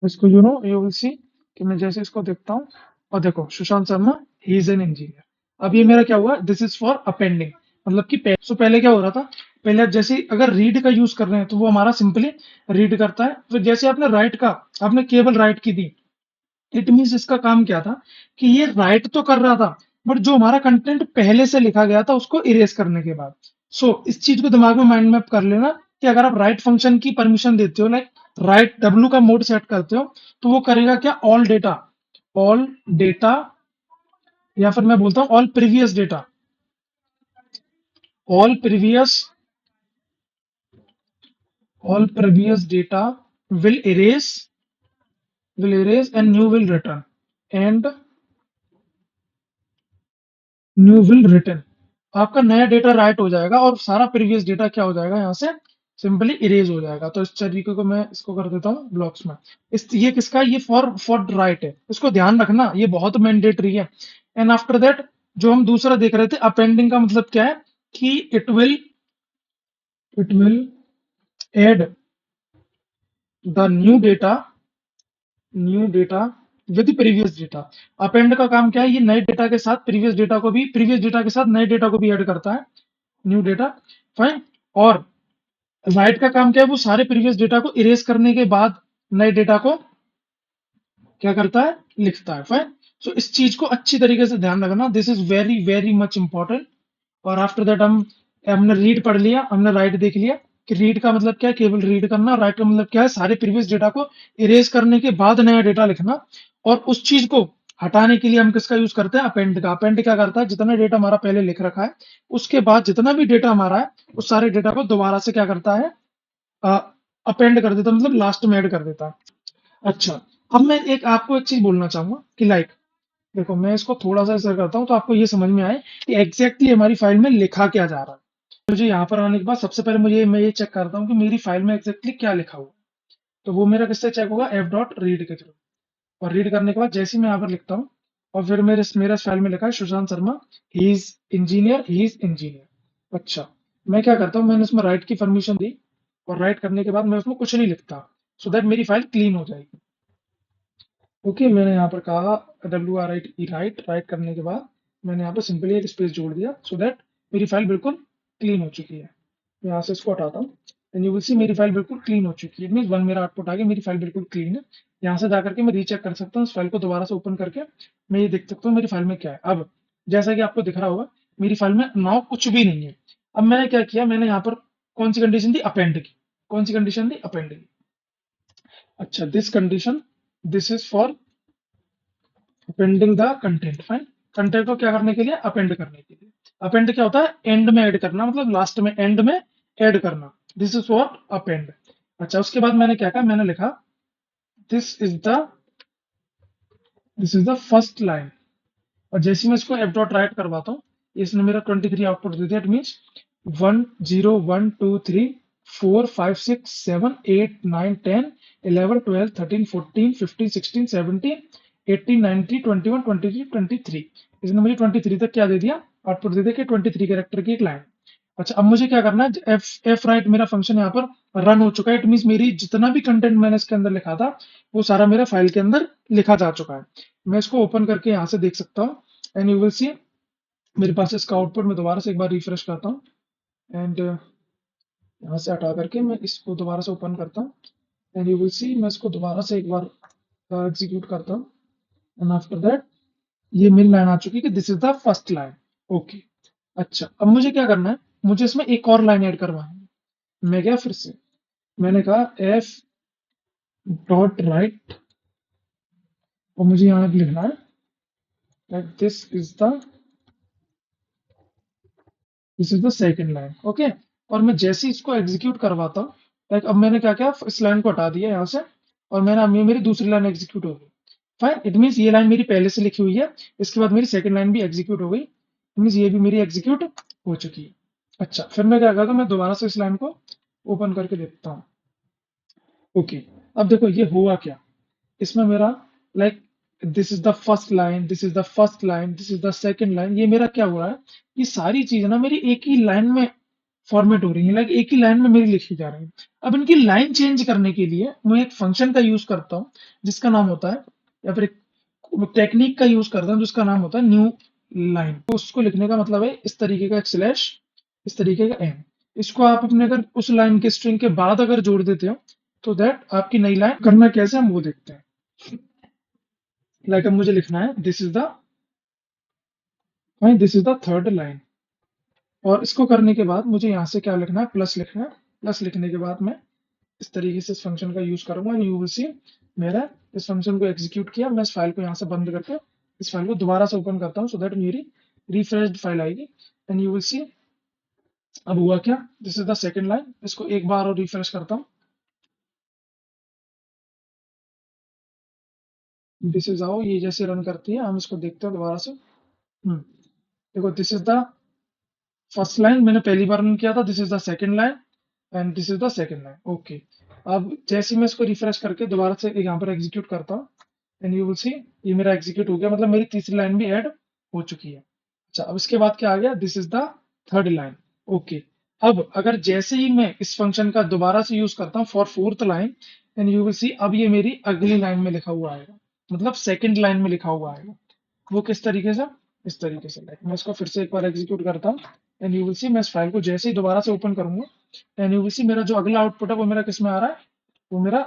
[SPEAKER 1] इसको यू विल सी कि मैं जैसे इसको देखता हूँ, और देखो सुशांत शर्मा ही इज एन इंजीनियर। अब ये मेरा क्या हुआ, दिस इज फॉर अपेंडिंग, मतलब कि पहले क्या हो रहा था, पहले जैसे अगर रीड का यूज कर रहे हैं तो वो हमारा सिंपली रीड करता है, फिर जैसे आपने राइट का, आपने केवल राइट की दी, इट मीन्स इसका काम क्या था कि ये राइट तो कर रहा था, बट जो हमारा कंटेंट पहले से लिखा गया था उसको इरेज करने के बाद। इस चीज को दिमाग में माइंड मैप कर लेना कि अगर आप राइट फंक्शन की परमिशन देते हो, लाइक राइट डब्ल्यू का मोड सेट करते हो, तो वो करेगा क्या, ऑल डेटा, या फिर मैं बोलता हूँ all previous all previous data will erase and new will return, and new will return, आपका नया डेटा राइट हो जाएगा और सारा प्रीवियस डेटा क्या हो जाएगा, यहाँ से सिंपली इरेज हो जाएगा। तो इस तरीके को मैं इसको कर देता हूँ ब्लॉक्स में। ये किसका, ये फॉर राइट है, इसको ध्यान रखना, ये बहुत मैंडेटरी है। एंड आफ्टर दैट जो हम दूसरा देख रहे थे अपेंडिंग का मतलब क्या है कि it will add the new data with previous data. Append का काम क्या है, ये नए डेटा के साथ प्रीवियस डेटा के साथ नए डेटा को भी ऐड करता है, न्यू डेटा। फाइन। और राइट का काम क्या है, वो सारे प्रीवियस डेटा को इरेज करने के बाद नए डेटा को क्या करता है, लिखता है। फाइन। सो इस चीज को अच्छी तरीके से ध्यान रखना, this is very very much important. और आफ्टर दैट हमने रीड पढ़ लिया, हमने राइट देख लिया कि रीड का मतलब क्या है, केवल रीड करना। राइट का मतलब क्या है, सारे प्रीवियस डेटा को इरेज करने के बाद नया डेटा लिखना। और उस चीज को हटाने के लिए हम किसका यूज करते हैं, अपेंड का। अपेंड क्या करता है, जितना डेटा हमारा पहले लिख रखा है उसके बाद जितना भी डेटा हमारा है उस सारे डेटा को दोबारा से क्या करता है, अपेंड कर देता है, मतलब लास्ट में ऐड कर देता है। अच्छा, अब मैं आपको एक चीज बोलना चाहूंगा कि देखो मैं इसको थोड़ा सा ऐसा करता हूँ तो आपको ये समझ में आए कि एग्जैक्टली हमारी फाइल में लिखा क्या जा रहा है। मुझे यहाँ पर आने के बाद सबसे पहले मैं ये चेक करता हूँ कि मेरी फाइल में एग्जैक्टली क्या लिखा हुआ है। तो वो मेरा किससे चेक होगा, एफ डॉट रीड के थ्रू। और रीड करने के बाद जैसे ही मैं यहाँ पर लिखता हूँ और फिर मेरे इस फाइल में लिखा है Sushant Sharma, he is engineer. अच्छा, मैं क्या करता हूँ, मैंने इसमें राइट की परमिशन दी और राइट करने के बाद मैं उसमें कुछ नहीं लिखता, सो दैट मेरी फाइल क्लीन हो जाएगी। ओके, मैंने यहाँ पर कहा WRIT राइट। राइट करने के बाद मैंने यहाँ पर सिंपली एक स्पेस जोड़ दिया सो दैट मेरी फाइल बिल्कुल क्लीन हो चुकी है। मैं यहाँ से इसको हटाता हूँ एंड यू विल सी मेरी फाइल बिल्कुल क्लीन हो चुकी है। इट मीन वन मेरा आउटपुट आ गया, मेरी फाइल बिल्कुल क्लीन है। यहाँ से जाकर के मैं रीचेक कर सकता हूँ इस फाइल को दोबारा से ओपन करके, मैं ये देख सकता हूँ मेरी फाइल में क्या है। अब जैसा कि आपको दिख रहा होगा मेरी फाइल में नाउ कुछ भी नहीं है। अब मैंने क्या किया, मैंने यहाँ पर कौन सी कंडीशन दी, अपेंड की। कौन सी कंडीशन दी, अपेंड की। अच्छा, this condition, this is for appending the content. Fine. Content को क्या करने के लिए, अपेंड करने के लिए। अपेंड क्या होता है, एंड में ऐड करना, मतलब लास्ट में, एंड में ऐड करना। This is what append. अच्छा, उसके बाद मैंने क्या कहा, मैंने लिखा this is the this is the first line. और जैसे ही मैं इसको एफ डॉट राइट करवाता हूँ, इसने मेरा 23 आउटपुट दे दिया। इट मीन्स 1 0 1 2 3 4 5 6 7 8 9 10 11 12 13 14 15 16 17 18 19 20 21 23 इसने मुझे 23 तक क्या दे दिया, आउटपुट दे दिया कि 23 कैरेक्टर की एक लाइन। अच्छा, अब मुझे क्या करना है, एफ राइट मेरा फंक्शन यहाँ पर रन हो चुका है। इट मीन्स मेरी जितना भी कंटेंट मैंने इसके अंदर लिखा था वो सारा मेरा फाइल के अंदर लिखा जा चुका है। मैं इसको ओपन करके यहाँ से देख सकता हूँ एंड यू विल सी मेरे पास इसका आउटपुट। मैं दोबारा से एक बार रिफ्रेश करता हूँ एंड यहाँ से हटा करके मैं इसको दोबारा से ओपन करता हूँ एंड यू विल सी मैं इसको दोबारा से एक बार एग्जीक्यूट करता हूँ एंड आफ्टर दैट ये मेरी लाइन आ चुकी है कि this is the first line. Okay. अच्छा, अब मुझे क्या करना है, मुझे इसमें एक और लाइन ऐड करवानी है। मैं क्या, फिर से मैंने कहा एफ डॉट राइट और मुझे यहाँ पे लिखना है that this is the second line. Okay. और मैं जैसे ही इसको एग्जीक्यूट करवाता हूँ, लाइक अब मैंने क्या किया, इस लाइन को हटा दिया यहाँ से और मेरी दूसरी लाइन एग्जीक्यूट हो गई। फाइन। इट मीन्स ये लाइन मेरी पहले से लिखी हुई है, इसके बाद मेरी सेकंड लाइन भी एग्जीक्यूट हो गई। इट मीन्स ये भी मेरी एग्जीक्यूट हो चुकी है। अच्छा, फिर मैं क्या करता हूँ, मैं दोबारा से इस लाइन को ओपन करके देखता हूँ। ओके, अब देखो ये हुआ क्या, इसमें मेरा like this is the first line, this is the first line, this is the second line, ये मेरा क्या हुआ है, ये सारी चीज ना मेरी एक ही लाइन में फॉर्मेट हो रही है, लाइक एक ही लाइन में मेरी लिखी जा रही है। अब इनकी लाइन चेंज करने के लिए मैं एक फंक्शन का यूज करता हूँ जिसका नाम होता है, या फिर एक टेक्निक का यूज करता हूँ जिसका नाम होता है न्यू लाइन। तो उसको लिखने का मतलब है इस तरीके का एक स्लैश, इस तरीके का एन। इसको आप अपने अगर उस लाइन के स्ट्रिंग के बाद अगर जोड़ देते हो तो दैट आपकी नई लाइन करना कैसे हम वो देखते हैं। लाइक अब मुझे लिखना है this is the third line. और इसको करने के बाद मुझे यहाँ से क्या लिखना है, प्लस लिखना है। प्लस लिखने के बाद मैं इस तरीके से इस फंक्शन का यूज करूंगा। यू विल सी मेरा इस फंक्शन को एग्जीक्यूट किया, मैं इस फाइल को यहाँ से बंद करके इस फाइल को दोबारा से ओपन करता हूँ सो दैट मेरी रिफ्रेश्ड फाइल आएगी एंड यू विल सी अब हुआ क्या, this is the second line. इसको एक बार और रिफ्रेश करता हूँ, दिस इज हाउ ये जैसे रन करती है। हम इसको देखते हैं दोबारा से। देखो this is the first line, मैंने पहली बार रन किया था, this is the second line and this is the second line. Okay. अब जैसे ही मैं इसको रिफ्रेश करके दोबारा से यहाँ पर एग्जीक्यूट करता हूँ एंड यू विल सी ये मेरा एग्जीक्यूट हो गया, मतलब मेरी तीसरी लाइन भी ऐड हो चुकी है। अच्छा, अब इसके बाद क्या आ गया, this is the third line. Okay, अब अगर जैसे ही मैं इस फंक्शन का दोबारा से यूज करता हूँ for fourth line, then you will see अब ये मेरी अगली लाइन में लिखा हुआ आएगा, मतलब सेकंड लाइन में लिखा हुआ आएगा। वो किस तरीके से, इस तरीके से। लाइक मैं इसको फिर से एक बार एग्जीक्यूट करता हूँ, एंड यू विल सी मैं इस फाइल को जैसे ही दोबारा से ओपन करूंगा, एंड यू विल सी मेरा जो अगला आउटपुट है वो मेरा किस में आ रहा है, वो मेरा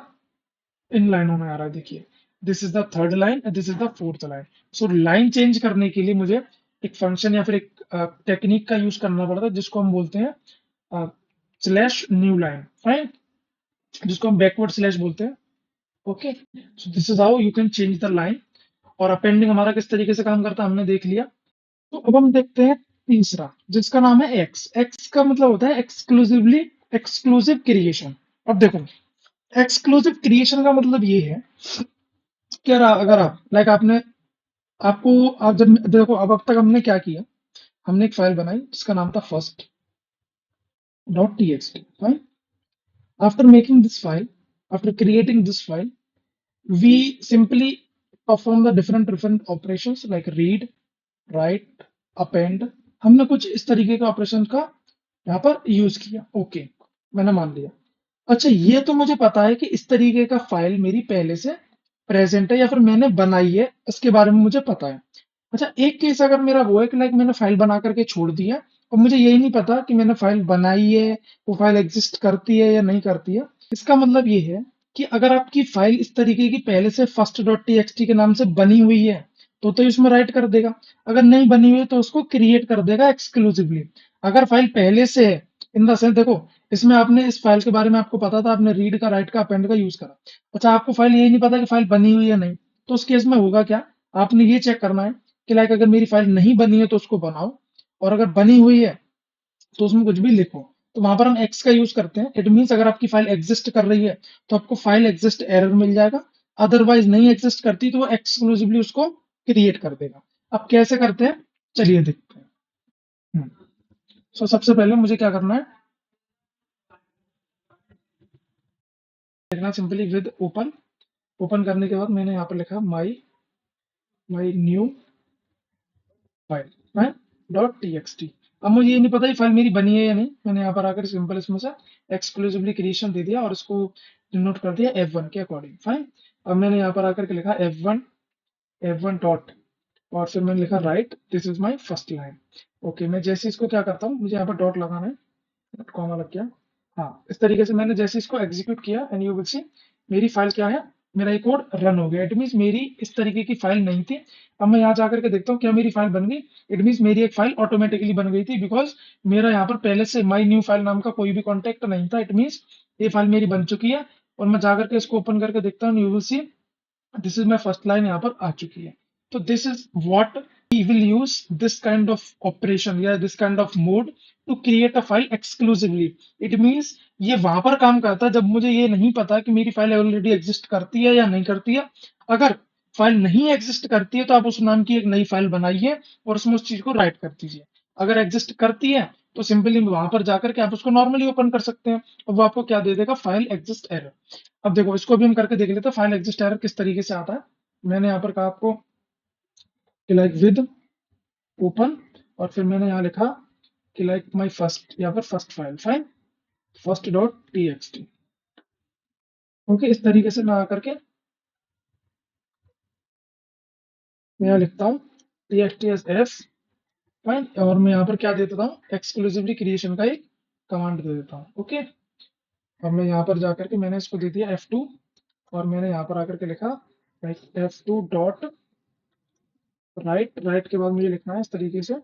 [SPEAKER 1] इन लाइनों में आ रहा है। देखिए, this is the third line and this is the fourth line. So line change करने के लिए मुझे एक फंक्शन या फिर एक टेक्निक का यूज करना पड़ता है जिसको हम बोलते हैं स्लैश न्यू लाइन, फाइन, जिसको हम बैकवर्ड स्लैश बोलते हैं। Okay, so this is how you can change the line. और अपेंडिंग हमारा किस तरीके से काम करता है हमने देख लिया। तो अब हम देखते हैं तीसरा, जिसका नाम है एक्स। एक्स का मतलब होता है एक्सक्लूसिवली, एक्सक्लूसिव क्रिएशन। अब देखो, एक्सक्लूसिव क्रिएशन का मतलब ये है कि अगर आप लाइक आपने आपको आप जब देखो, अब तक हमने क्या किया, हमने एक फाइल बनाई जिसका नाम था first dot T X T, fine. After making this file, after creating this file, we simply perform the different operations like read, write, append। हमने कुछ इस तरीके के ऑपरेशन का यहाँ पर यूज किया। ओके, मैंने मान लिया। अच्छा, ये तो मुझे पता है कि इस तरीके का फाइल मेरी पहले से प्रेजेंट है या फिर मैंने बनाई है, इसके बारे में मुझे पता है। अच्छा, एक केस अगर मेरा वो है कि लाइक मैंने फाइल बना करके छोड़ दिया और मुझे यही नहीं पता कि मैंने फाइल बनाई है, वो फाइल एग्जिस्ट करती है या नहीं करती है। इसका मतलब ये है कि अगर आपकी फाइल इस तरीके की पहले से first dot T X T के नाम से बनी हुई है तो इसमें राइट कर देगा। अगर नहीं बनी हुई है तो उसको क्रिएट कर देगा एक्सक्लूसिवली। अगर फाइल पहले से है, इन द सेंस देखो, इसमें आपने इस फाइल के बारे में आपको पता था, आपने रीड का, राइट का, अपेंड का यूज करा। अच्छा, आपको फाइल यही नहीं पता कि फाइल बनी हुई है नहीं, तो उस केस में होगा क्या, आपने ये चेक करना है कि लाइक अगर मेरी फाइल नहीं बनी है तो उसको बनाओ, और अगर बनी हुई है तो उसमें कुछ भी लिखो। तो वहां पर हम एक्स का यूज करते हैं। इट मीन्स अगर आपकी फाइल एग्जिस्ट कर रही है तो आपको फाइल एग्जिस्ट एरर मिल जाएगा, अदरवाइज नहीं एग्जिस्ट करती तो वो एक्सक्लूसिवली उसको क्रिएट कर देगा। अब कैसे करते हैं, चलिए देखते हैं। सबसे पहले मुझे क्या करना है, लिखना सिंपली विद ओपन। ओपन करने के बाद मैंने यहाँ पर लिखा my my new file, file dot T X T. अब मुझे ये नहीं पता ये फाइल मेरी बनी है या नहीं, मैंने यहाँ पर आकर सिंपल इसमें से एक्सक्लूसिवली क्रिएशन दे दिया और इसको डिनोट कर दिया F1 के अकॉर्डिंग, फाइन। अब मैंने यहाँ पर आकर के लिखा F1 डॉट, और फिर मैंने लिखा right, this is my first line. Okay, मैं जैसे इसको क्या करता हूँ, मुझे यहाँ पर डॉट लगाना है, कॉमा लग गया। हाँ, इस तरीके से मैंने जैसे इसको एग्जीक्यूट किया एंड यू विल सी मेरी फाइल क्या है, मेरा ये कोड रन हो गया। इट मीन्स मेरी इस तरीके की फाइल नहीं थी। अब मैं यहाँ जाकर के देखता हूँ क्या मेरी फाइल बन गई। इट मीन्स मेरी एक फाइल ऑटोमेटिकली बन गई थी, बिकॉज मेरा यहाँ पर पहले से माई न्यू फाइल नाम का कोई भी कॉन्टेक्ट नहीं था। इट मीन्स ये फाइल मेरी बन चुकी है। और मैं जाकर के इसको ओपन करके देखता हूँ, you will see this is my first line यहाँ पर आ चुकी है। तो this is what we will use this kind of operation या this kind of mode to create a file exclusively। it means ये वहां पर काम करता है जब मुझे ये नहीं पता कि मेरी फाइल ऑलरेडी एग्जिस्ट करती है या नहीं करती है। अगर फाइल नहीं एग्जिस्ट करती है तो आप उस नाम की एक नई फाइल बनाइए और उसमें उस चीज को राइट कर दीजिए। अगर एग्जिस्ट करती है तो सिंपली वहां पर जाकर के आप उसको नॉर्मली ओपन कर सकते हैं और वो आपको क्या दे देगा, फाइल एग्जिस्ट एरर। अब देखो, इसको भी हम करके देख लेते हैं फाइल एग्जिस्ट एरर किस तरीके से आता है। मैंने यहाँ पर कहा आपको कि लाइक विद ओपन, और फिर मैंने यहाँ लिखा कि लाइक माई फर्स्ट, यहाँ पर first file, fine, first dot T X T. Okay, इस तरीके से मैं आकर के मैं यहाँ लिखता हूँ T X T S S, fine, और मैं यहाँ पर क्या दे देता हूँ, एक्सक्लूसिवली क्रिएशन का एक कमांड दे देता हूँ। ओके, अब मैं यहाँ पर जाकर के मैंने इसको दे दिया F2, और मैंने यहाँ पर आकर के लिखा like F2 dot right. Right के बाद मुझे लिखना है इस तरीके से,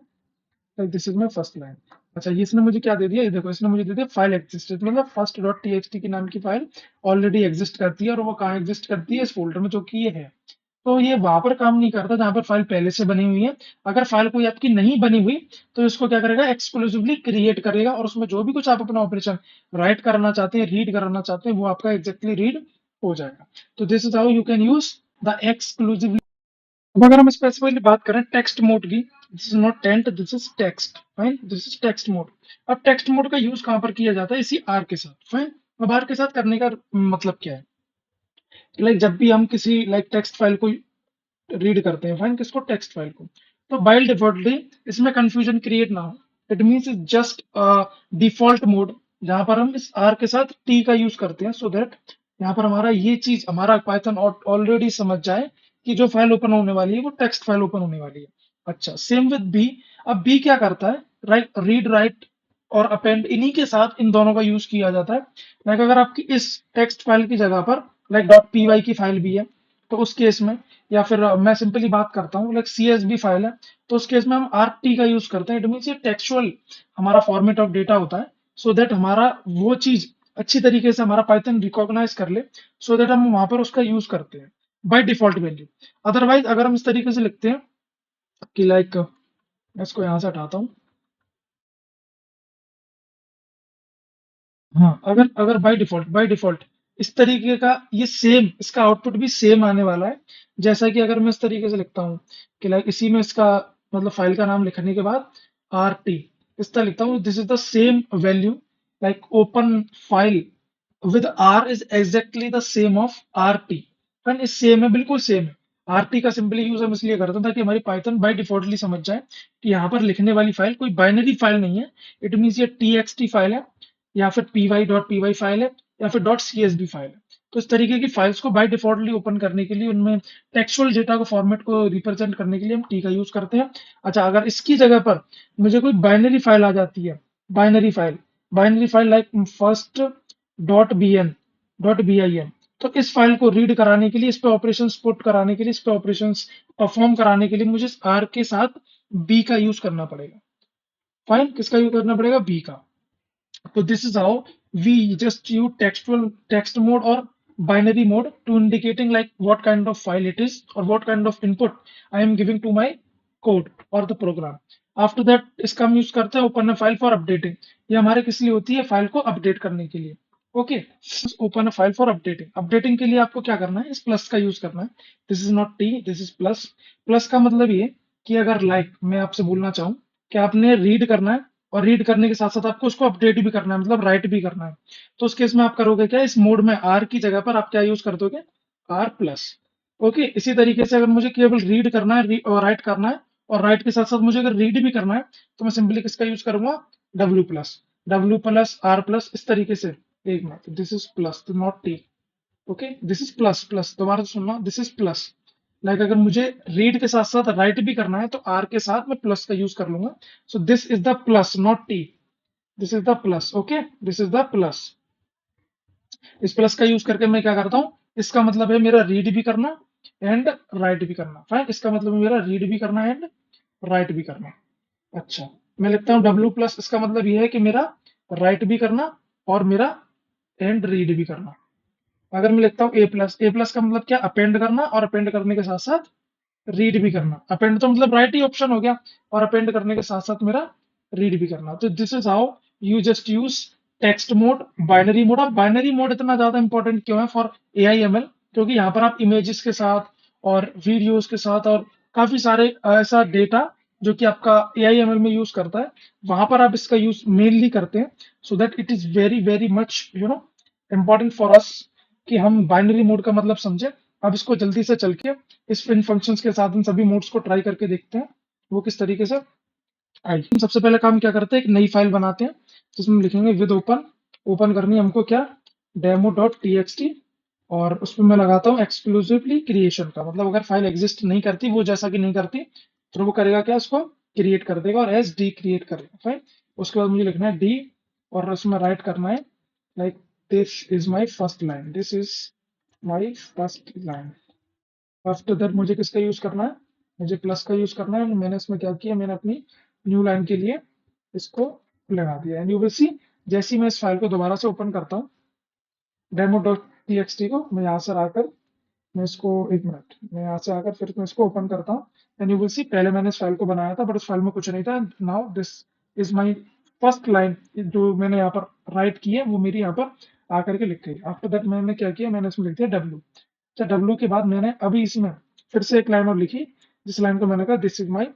[SPEAKER 1] this is my first line. अच्छा, ये इसने मुझे क्या दे दिया, ये देखो, इसने मुझे दे दिया फाइल एग्जिस्टेड, मतलब first dot T X T की नाम की फाइल ऑलरेडी एग्जिस्ट करती है, और वो कहाँ एग्जिस्ट करती है, इस फोल्डर में, जो कि ये है। तो ये वहां पर काम नहीं करता जहां पर फाइल पहले से बनी हुई है। अगर फाइल कोई आपकी नहीं बनी हुई तो इसको क्या करेगा, एक्सक्लूसिवली क्रिएट करेगा, और उसमें जो भी कुछ आप अपना ऑपरेशन राइट करना चाहते हैं, रीड कराना चाहते हैं, वो आपका एग्जैक्टली रीड हो जाएगा। तो this is how you can use the exclusive. अब अगर हम स्पेसिफिकली बात करें टेक्स्ट मोड की, this is not tent, this is text, fine, this is text mode. अब टेक्स्ट मोड का यूज कहां पर किया जाता है, इसी आर के साथ, फाइन। अब आर के साथ करने का मतलब क्या है, लाइक जब भी हम किसी लाइक टेक्स्ट फाइल को रीड करते हैं, फाइन, किसको, टेक्स्ट फाइल को, तो बाय डिफॉल्टली इसमें कंफ्यूजन क्रिएट ना हो, it means is just default mode जहां पर हम इस आर के साथ टी का यूज करते हैं, सो दैट यहाँ पर हमारा ये चीज हमारा पाइथन ऑलरेडी समझ जाए कि जो फाइल ओपन होने वाली है वो टेक्स्ट फाइल ओपन होने वाली है। अच्छा, सेम विद बी। अब बी क्या करता है, राइट, रीड राइट और अपेंड, इन्हीं के साथ इन दोनों का यूज किया जाता है। लाइक अगर आपकी इस टेक्स्ट फाइल की जगह पर लाइक डॉट पी वाई की फाइल भी है, तो उस केस में, या फिर मैं सिंपली बात करता हूँ like C S B file है, तो उस केस में हम आर टी का यूज करते हैं। इट मीन्स ये टेक्सुअल हमारा फॉर्मेट ऑफ डेटा होता है, सो दैट हमारा वो चीज अच्छी तरीके से हमारा पाइथन रिकॉग्नाइज कर ले, सो दैट हम वहां पर उसका यूज करते हैं बाय डिफॉल्ट वैल्यू। अदरवाइज अगर हम इस तरीके से लिखते हैं कि लाइक, मैं इसको यहाँ से हटाता हूँ। हाँ, अगर अगर बाय डिफॉल्ट इस तरीके का ये सेम, इसका आउटपुट भी सेम आने वाला है। जैसा कि अगर मैं इस तरीके से लिखता हूँ कि लाइक इसी में इसका मतलब फाइल का नाम लिखने के बाद आर टी इस तरह लिखता हूँ, this is the same value, like open file with R is exactly the same of R T. Friend, इस सेम है, बिल्कुल सेम है। आर टी का सिंपली यूज हम इसलिए करते हैं ताकि हमारी पाइथन बाय डिफॉल्टली समझ जाए कि यहाँ पर लिखने वाली फाइल कोई बाइनरी फाइल नहीं है। इट मीन्स ये टी एक्स टी फाइल है, या फिर P Y dot P Y file है, या फिर dot C S B file है। तो इस तरीके की फाइल्स को बाय डिफॉल्टली ओपन करने के लिए उनमें टेक्सुअल डेटा को फॉर्मेट को रिप्रेजेंट करने के लिए हम टी का यूज करते हैं। अच्छा, अगर इसकी जगह पर मुझे कोई बाइनरी फाइल आ जाती है, binary file binary file like first dot B N dot B I N, तो इस फाइल को रीड कराने के लिए, इस पे ऑपरेशन पुट कराने के लिए, इस पे ऑपरेशन परफॉर्म कराने के लिए मुझे आर के साथ बी का यूज करना पड़ेगा। फाइन, किसका यूज करना पड़ेगा, बी का। So this is how we just use textual text mode or binary mode to indicating like what kind of file it is or what kind of input I am giving to my code or the program. After that इसका हम यूज करते हैं open a file for updating. ये हमारे किस लिए होती है, फाइल को अपडेट करने के लिए। Okay, open a file for updating. Updating के लिए आपको क्या करना है, इस प्लस का यूज करना है। This is not T, this is plus. Plus का मतलब ये कि अगर लाइक मैं आपसे बोलना चाहूँ कि आपने रीड करना है, और रीड करने के साथ साथ आपको उसको अपडेट भी करना है, मतलब राइट भी करना है, तो उस केस में आप करोगे क्या, इस मोड में आर की जगह पर आप क्या यूज कर दोगे, आर प्लस। ओके, इसी तरीके से अगर मुझे केवल रीड करना है और राइट करना है, और राइट के साथ साथ मुझे अगर रीड भी करना है, तो मैं सिंपली किसका यूज करूंगा, W plus. W plus R plus, इस तरीके से। एक मिनट, this is plus, not T. Okay, this is plus plus, दोबारा से सुनना, दिस इज प्लस। लाइक अगर मुझे रीड के साथ साथ राइट भी करना है, तो आर के साथ मैं प्लस का यूज कर लूंगा। सो this is the plus, not T. This is the plus. Okay, this is the plus. इस प्लस का यूज करके मैं क्या करता हूँ, इसका मतलब है मेरा रीड भी करना एंड राइट भी करना। फाइन, इसका मतलब है मेरा रीड भी करना एंड राइट भी करना। अच्छा, मैं लिखता हूँ डब्ल्यू प्लस, इसका मतलब ये है कि मेरा राइट भी करना और मेरा एंड रीड भी करना। अगर मैं लिखता हूँ ए प्लस, ए प्लस का मतलब क्या, अपेंड करना, और अपेंड करने के साथ साथ रीड भी करना। अपेंड तो मतलब राइट ही ऑप्शन हो गया, और अपेंड करने के साथ साथ मेरा रीड भी करना। तो this is how you just use text mode, binary mode. और बाइनरी मोड इतना ज्यादा इंपॉर्टेंट क्यों है for a I am L, क्योंकि यहाँ पर आप इमेजेस के साथ और वीडियोस के साथ और काफी सारे ऐसा डेटा जो कि आपका ए आई एम एल में यूज करता है, वहां पर आप इसका यूज मेनली करते हैं। सो that it is very very much important for us कि हम बाइनरी मोड का मतलब समझे। अब इसको जल्दी से चल के इस इन फंक्शंस के साथ इन सभी मोड्स को ट्राई करके देखते हैं वो किस तरीके से आई। सबसे पहले काम क्या करते हैं, एक नई फाइल बनाते हैं जिसमें लिखेंगे विद ओपन। ओपन करनी है हमको क्या, demo dot T X T. और उसमें मैं लगाता हूँ एक्सक्लूसिवली क्रिएशन का, मतलब अगर फाइल एग्जिस्ट नहीं करती, वो जैसा कि नहीं करती, तो वो करेगा क्या, इसको क्रिएट कर देगा और एज डी क्रिएट करेगा। फाइल, उसके बाद मुझे लिखना है डी, और उसमें राइट करना है like this is my first line, this is my first line. After that मुझे किसका यूज करना है, मुझे प्लस का यूज करना है। मैंने इसमें क्या किया, मैंने अपनी न्यू लाइन के लिए इसको लगा दिया। एंड यू विल सी, जैसे ही मैं इस फाइल को दोबारा से ओपन करता हूँ, demo dot T X T को, मैं यहाँ से आकर मैं इसको, एक मिनट, मैं यहाँ से आकर फिर मैं इसको ओपन करता हूँ। एंड यू विल सी, पहले मैंने इस फाइल को बनाया था बट उस फाइल में कुछ नहीं था। Now this is my first line, जो मैंने यहाँ पर राइट की है वो मेरी यहाँ पर आकर के लिख गई। आफ्टर दैट मैंने क्या किया, मैंने इसमें लिख दिया डब्ल्यू। अच्छा, डब्ल्यू के बाद मैंने अभी इसमें फिर से एक लाइन और लिखी, जिस लाइन को मैंने कहा this is my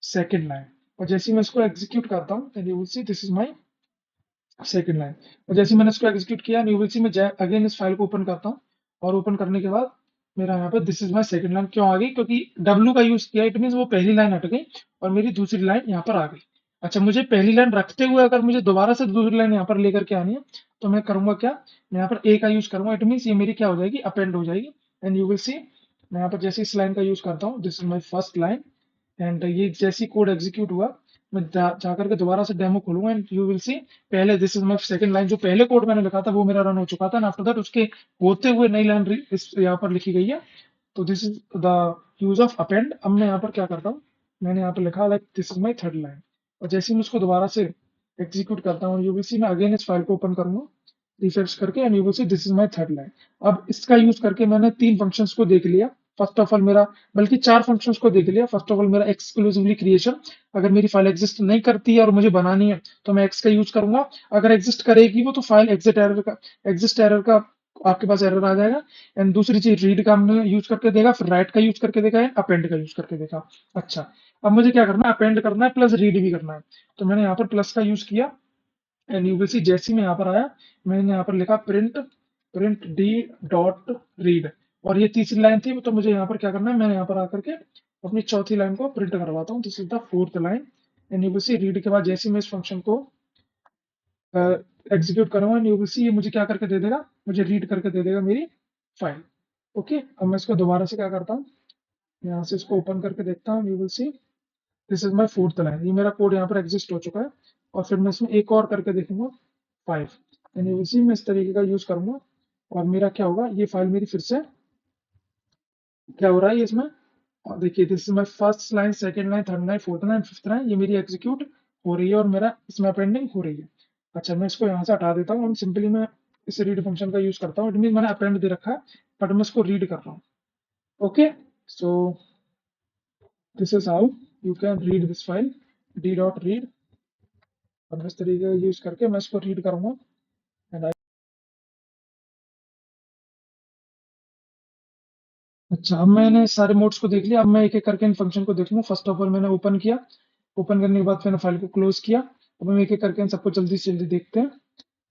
[SPEAKER 1] second line. और जैसे ही मैं इसको एग्जीक्यूट करता हूँ, and you will see this is my second line. और जैसे ही मैंने इसको एग्जीक्यूट किया, यू विल सी, मैं अगेन इस फाइल को ओपन करता हूँ, और ओपन करने के बाद मेरा यहाँ पर this is my second line क्यों आ गई, क्योंकि डब्ल्यू का यूज किया, इट मीन वो पहली लाइन हट गई और मेरी दूसरी लाइन यहाँ पर आ गई। अच्छा, मुझे पहली लाइन रखते हुए अगर मुझे दोबारा से दूसरी लाइन यहाँ पर लेकर के आनी है, तो मैं करूंगा क्या, मैं यहाँ पर ए का यूज करूंगा, इट मीन ये मेरी क्या हो जाएगी, अपेंड हो जाएगी। एंड यू विल सी, मैं यहाँ पर जैसे इस लाइन का यूज करता हूँ, this is my first line, and ये जैसी कोड एग्जीक्यूट हुआ, मैं जाकर के दोबारा से डेमो खोलूंगा एंड यू विल सी, पहले this is my second line, जो पहले कोड मैंने लिखा था वो मेरा रन हो चुका था, आफ्टर दैट उसके होते हुए नई लाइन इस यहाँ पर लिखी गई है। तो this is the use of append. अब मैं यहाँ पर क्या करता हूँ, मैंने यहाँ पर लिखा like this is my third line, और जैसे ही मैं उसको दोबारा से एग्जीक्यूट करता हूँ, यू विल सी, मैं अगेन इस फाइल को ओपन करूंगा रिफ्रेश करके, and you will see this is my third line. अब इसका यूज करके मैंने 3 फंक्शंस को देख लिया। फर्स्ट ऑफ ऑल मेरा, बल्कि 4 फंक्शंस को देख लिया। फर्स्ट ऑफ ऑल मेरा एक्सक्लूसिवली क्रिएशन, अगर मेरी फाइल एग्जिस्ट नहीं करती है और मुझे बनानी है तो मैं एक्स का यूज करूंगा। अगर एग्जिस्ट करेगी वो, तो फाइल एग्जिस्ट एरर का आपके पास एरर आ जाएगा। एंड दूसरी चीज रीड का हमने यूज करके देखा, फिर राइट का यूज करके देखा, एंड अपेंड का यूज करके देखा। अच्छा, अब मुझे क्या करना है, अपेंड करना है प्लस रीड भी करना है। तो मैंने यहाँ पर प्लस का यूज किया, एंड यू विल सी जैसे ही मैं यहाँ पर आया, मैंने यहाँ पर लिखा print print D dot read, और ये तीसरी लाइन थी, तो मुझे यहाँ पर क्या करना है, मैंने यहाँ पर आकर के अपनी चौथी लाइन को प्रिंट करवाता हूँ, this is the fourth line. And you will C read के बाद जैसे ही मैं इस फंक्शन को एग्जीक्यूट करूंगा, एंड यू विल सी ये मुझे क्या करके दे देगा, मुझे रीड करके दे देगा मेरी फाइल। ओके, अब मैं इसको दोबारा से क्या करता हूँ, यहाँ से इसको ओपन करके देखता हूँ, you will see this is my fourth line, ये मेरा कोड यहाँ पर एग्जिस्ट हो चुका है। और फिर मैं इसमें एक और करके देखूंगा 5, यानी उसी में इस तरीके का यूज करूंगा, और मेरा क्या होगा, ये फाइल मेरी फिर से क्या हो रहा है इसमें, और देखिए this is my first line, second line, third line, fourth line, fifth line, ये मेरी एग्जीक्यूट हो रही है और मेरा इसमें अपेंडिंग हो रही है। अच्छा, मैं इसको यहाँ से हटा देता हूँ, सिंपली मैं इस रीड फंक्शन का यूज करता हूँ, इट मीन मैंने अपेंड दे रखा है बट मैं इसको रीड कर रहा हूँ। Okay, so this is how you can read this file D dot read, और इस तरीके का यूज करके मैं इसको रीड करूंगा। एंड अच्छा, अब मैंने सारे मोड्स को देख लिया, अब मैं एक एक करके इन फंक्शन को देख लूँ। फर्स्ट ऑफ ऑल मैंने ओपन किया, ओपन करने के बाद मैंने फाइल को क्लोज किया। अब हम एक एक करके इन सबको जल्दी से जल्दी देखते हैं।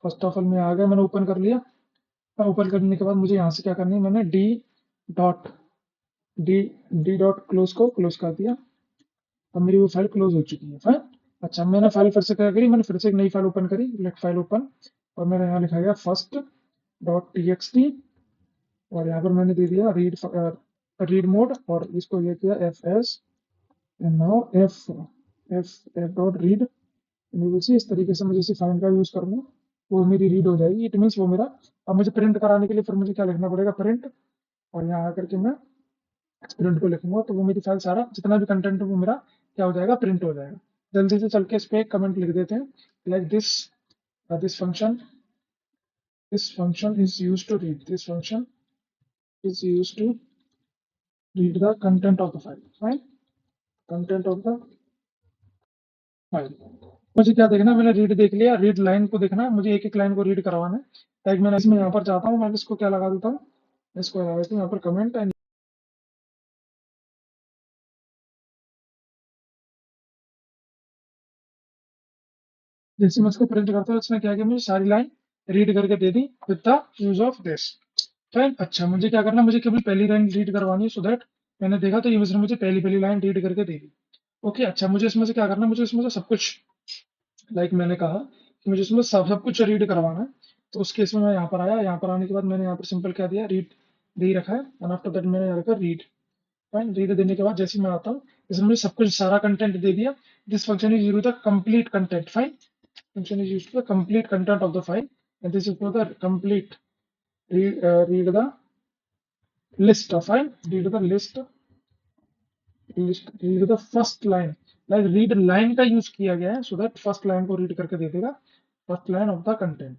[SPEAKER 1] फर्स्ट ऑफ ऑल मैं आ गया, मैंने ओपन कर लिया। ओपन करने के बाद मुझे यहाँ से क्या करना है, मैंने dot D D dot close को क्लोज कर दिया। अब मेरी वो फाइल क्लोज हो चुकी है फाइल। अच्छा, मैंने फाइल फिर से क्या करी, मैंने फिर से एक नई फाइल ओपन करी, लेट फाइल ओपन, और मैंने यहाँ लिखा गया फर्स्ट डॉट टी, और यहाँ पर मैंने दे दिया रीड मोड, और इसको ये किया F S, and now F F F dot read. See इस तरीके से मैं जैसे फाइल का यूज करूंगा वो मेरी रीड हो जाएगी, इट मीन्स वो मेरा। अब मुझे प्रिंट कराने के लिए फिर मुझे क्या लिखना पड़ेगा, प्रिंट, और यहाँ आकर के मैं प्रिंट को लिखूंगा, तो वो मेरी फाइल सारा जितना भी कंटेंट है वो मेरा क्या हो जाएगा, प्रिंट हो जाएगा। जल्दी से चल के इस पे एक कमेंट लिख देते हैं, like this function is use to read, this function is used to read the content of the file, fine, content of the file। मुझे क्या देखना है, मैंने रीड देख लिया, रीड लाइन को देखना है मुझे, एक एक लाइन को रीड करवाना है। लाइक मैंने इसमें यहाँ पर जाता हूँ, मैं इसको क्या लगा देता हूँ, इसको लगा देता हूँ यहाँ पर कमेंट, एंड जैसे मैं इसको प्रिंट करता हूँ, इसने क्या किया, मुझे सारी लाइन रीड करके दे दी with the use of this. Fine, अच्छा मुझे क्या करना है, मुझे केवल पहली लाइन रीड करवानी है, सो दैट मैंने देखा तो ये उसने मुझे पहली पहली लाइन रीड करके दे दी। ओके, अच्छा मुझे इसमें से क्या करना है, मुझे इसमें से सब कुछ, मैंने कहा कि मुझे इसमें सब सब कुछ रीड करवाना है। तो उस केस में मैं यहाँ पर आया, यहाँ पर आने के बाद मैंने यहाँ पर सिंपल क्या दिया, रीड दे ही रखा है, एंड आफ्टर दैट मैंने यहाँ रखा रीड। फाइन, रीड देने के बाद जैसे ही मैं आता हूँ, इसने मुझे सब कुछ सारा कंटेंट दे दिया। This function is use the complete content, fine, function is use the complete content of the file, and this is for the complete read the list of file, read the read the first line, like read line का यूज किया गया है, so that फर्स्ट लाइन को रीड करके दे देगा, first line of the content.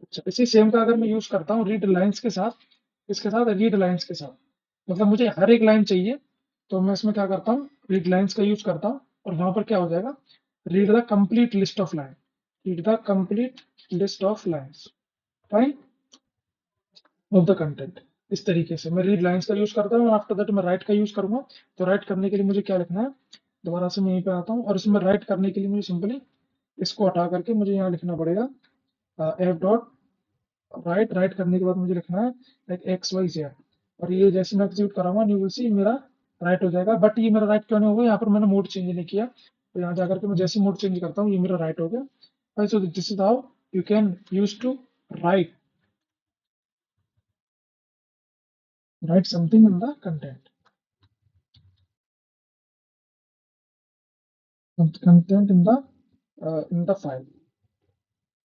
[SPEAKER 1] अच्छा, इसी सेम का अगर मैं यूज करता हूँ रीड लाइंस के साथ, इसके साथ रीड लाइंस के साथ, मतलब मुझे हर एक लाइन चाहिए, तो मैं इसमें क्या करता हूँ, रीड लाइंस का यूज करता हूँ, और वहां पर क्या हो जाएगा, read the complete list of line, read the complete list of lines, fine, of the content. इस तरीके से मैं रीड लाइंस का यूज करता हूँ, आफ्टर दैट मैं राइट का यूज करूंगा। तो राइट करने के लिए मुझे क्या लिखना है, दोबारा से मैं यहीं पे आता हूँ, और इसमें राइट करने के लिए मुझे सिंपली इसको हटा करके मुझे यहाँ लिखना पड़ेगा एफ डॉट राइट। राइट करने के बाद मुझे लिखना है लाइक एक्स वाई जेड, और ये जैसे मैं एग्जीक्यूट कराऊंगा यू विल सी मेरा राइट हो जाएगा। बट ये मेरा राइट क्यों नहीं होगा, यहाँ पर मैंने मोड चेंज नहीं किया, तो यहाँ जाकर के मैं जैसे मोड चेंज करता हूँ ये मेरा राइट हो गया भाई। So this is how you can use to write write something in the content in the file.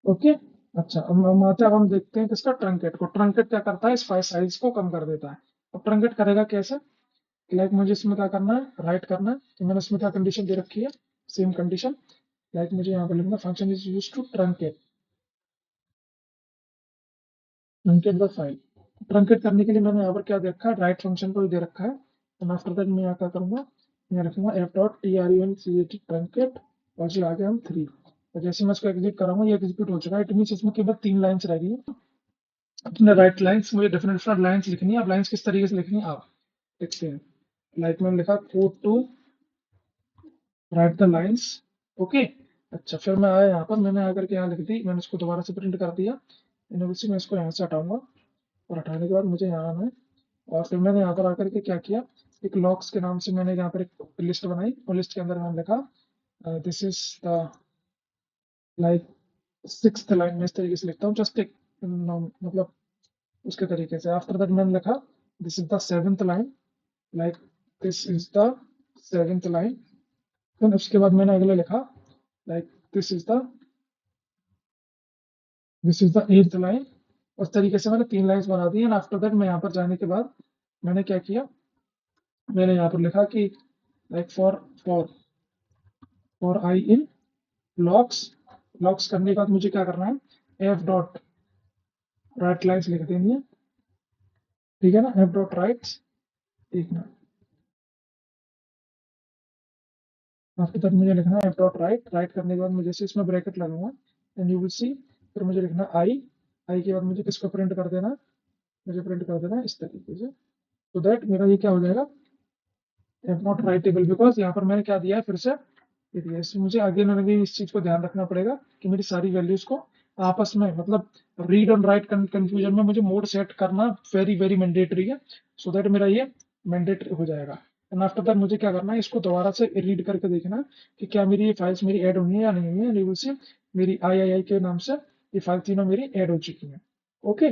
[SPEAKER 1] Okay. अच्छा, अब आते हैं, अब हम देखते हैं किसका, ट्रंकेट को। ट्रंकेट क्या करता है, इस फाइल साइज को कम कर देता है। अब ट्रंकेट करेगा कैसे, लाइक मुझे इसमें क्या करना है, राइट करना है। तो मैंने इसमें क्या कंडीशन दे रखी है, सेम कंडीशन। लाइक मुझे यहाँ पर लिखना function is use to truncate the file. Truncate करने के लिए मैंने यहाँ पर क्या दे रखा है, राइट फंक्शन को ही दे रखा है। एंड आफ्टर दैट मैं यहाँ क्या करूंगा, मैं रखूंगा F dot T R U N C A T truncate, और जो आगे हम 3। तो जैसे मैं इसको एग्जीक्यूट कराऊंगा ये एग्जीक्यूट हो चुका है। इट मीन इसमें केवल 3 लाइन्स रह गई है। अपने राइट लाइन्स, मुझे डिफरेंट डिफरेंट लाइन्स लिखनी है। अब लाइन्स किस तरीके से लिखनी है आप देखते हैं। लाइक मैंने लिखा code to write the lines. Okay. अच्छा, फिर मैं आया यहाँ पर, मैंने आकर के यहाँ लिख दी, मैंने इसको दोबारा से प्रिंट कर दिया। मैं इसको यहाँ से हटाऊंगा, और हटाने के बाद मुझे यहाँ आना है। और फिर मैंने यहाँ पर आकर के क्या किया, एक लॉक्स के नाम से मैंने यहाँ पर एक लिस्ट बनाई, और लिस्ट के अंदर मैंने लिखा this is the like 6th line में इस तरीके से लिखता हूँ, जस्ट एक मतलब उसके तरीके से। आफ्टर दैट मैंने लिखा this is the 7th line, like this is the 7th line. फिर उसके बाद मैंने अगले लिखा like this is the 8th line. उस तरीके से मैंने 3 लाइन्स बना दी। एंड आफ्टर दैट मैं यहाँ पर जाने के बाद मैंने क्या किया, मैंने यहाँ पर लिखा कि like for I in locks. Locks करने के बाद मुझे क्या करना है, एफ डॉट राइट लाइन्स लिख देनी है, ठीक है ना, एफ डॉट राइट्स। एक मिनट, आफ्टर दैट मुझे लिखना है एफ डॉट राइट। राइट करने के बाद मुझे जैसे इसमें ब्रैकेट लगाऊंगा एंड यू विल सी, फिर मुझे लिखना आई। आई के बाद मुझे किसको प्रिंट कर देना, मुझे प्रिंट कर देना इस तरीके से। तो दैट मेरा ये क्या हो जाएगा, एफ नॉट राइटेबल, बिकॉज यहाँ पर मैंने क्या दिया है फिर से ये दिया है। इसमें मुझे आगे मैंने भी इस चीज को ध्यान रखना पड़ेगा कि मेरी सारी वैल्यूज को आपस में मतलब रीड और राइट कंफ्यूजन में मुझे मोड सेट करना वेरी वेरी मैंडेटरी है, सो दैट मेरा ये मैंडेटरी हो जाएगा। एंड आफ्टर दैट मुझे क्या करना है, इसको दोबारा से रीड करके देखना है कि क्या मेरी ये फाइल्स मेरी ऐड हुई है या नहीं हुई है। यू विल सी मेरी आई के नाम से ये फाइल तीनों मेरी ऐड हो चुकी है। Okay,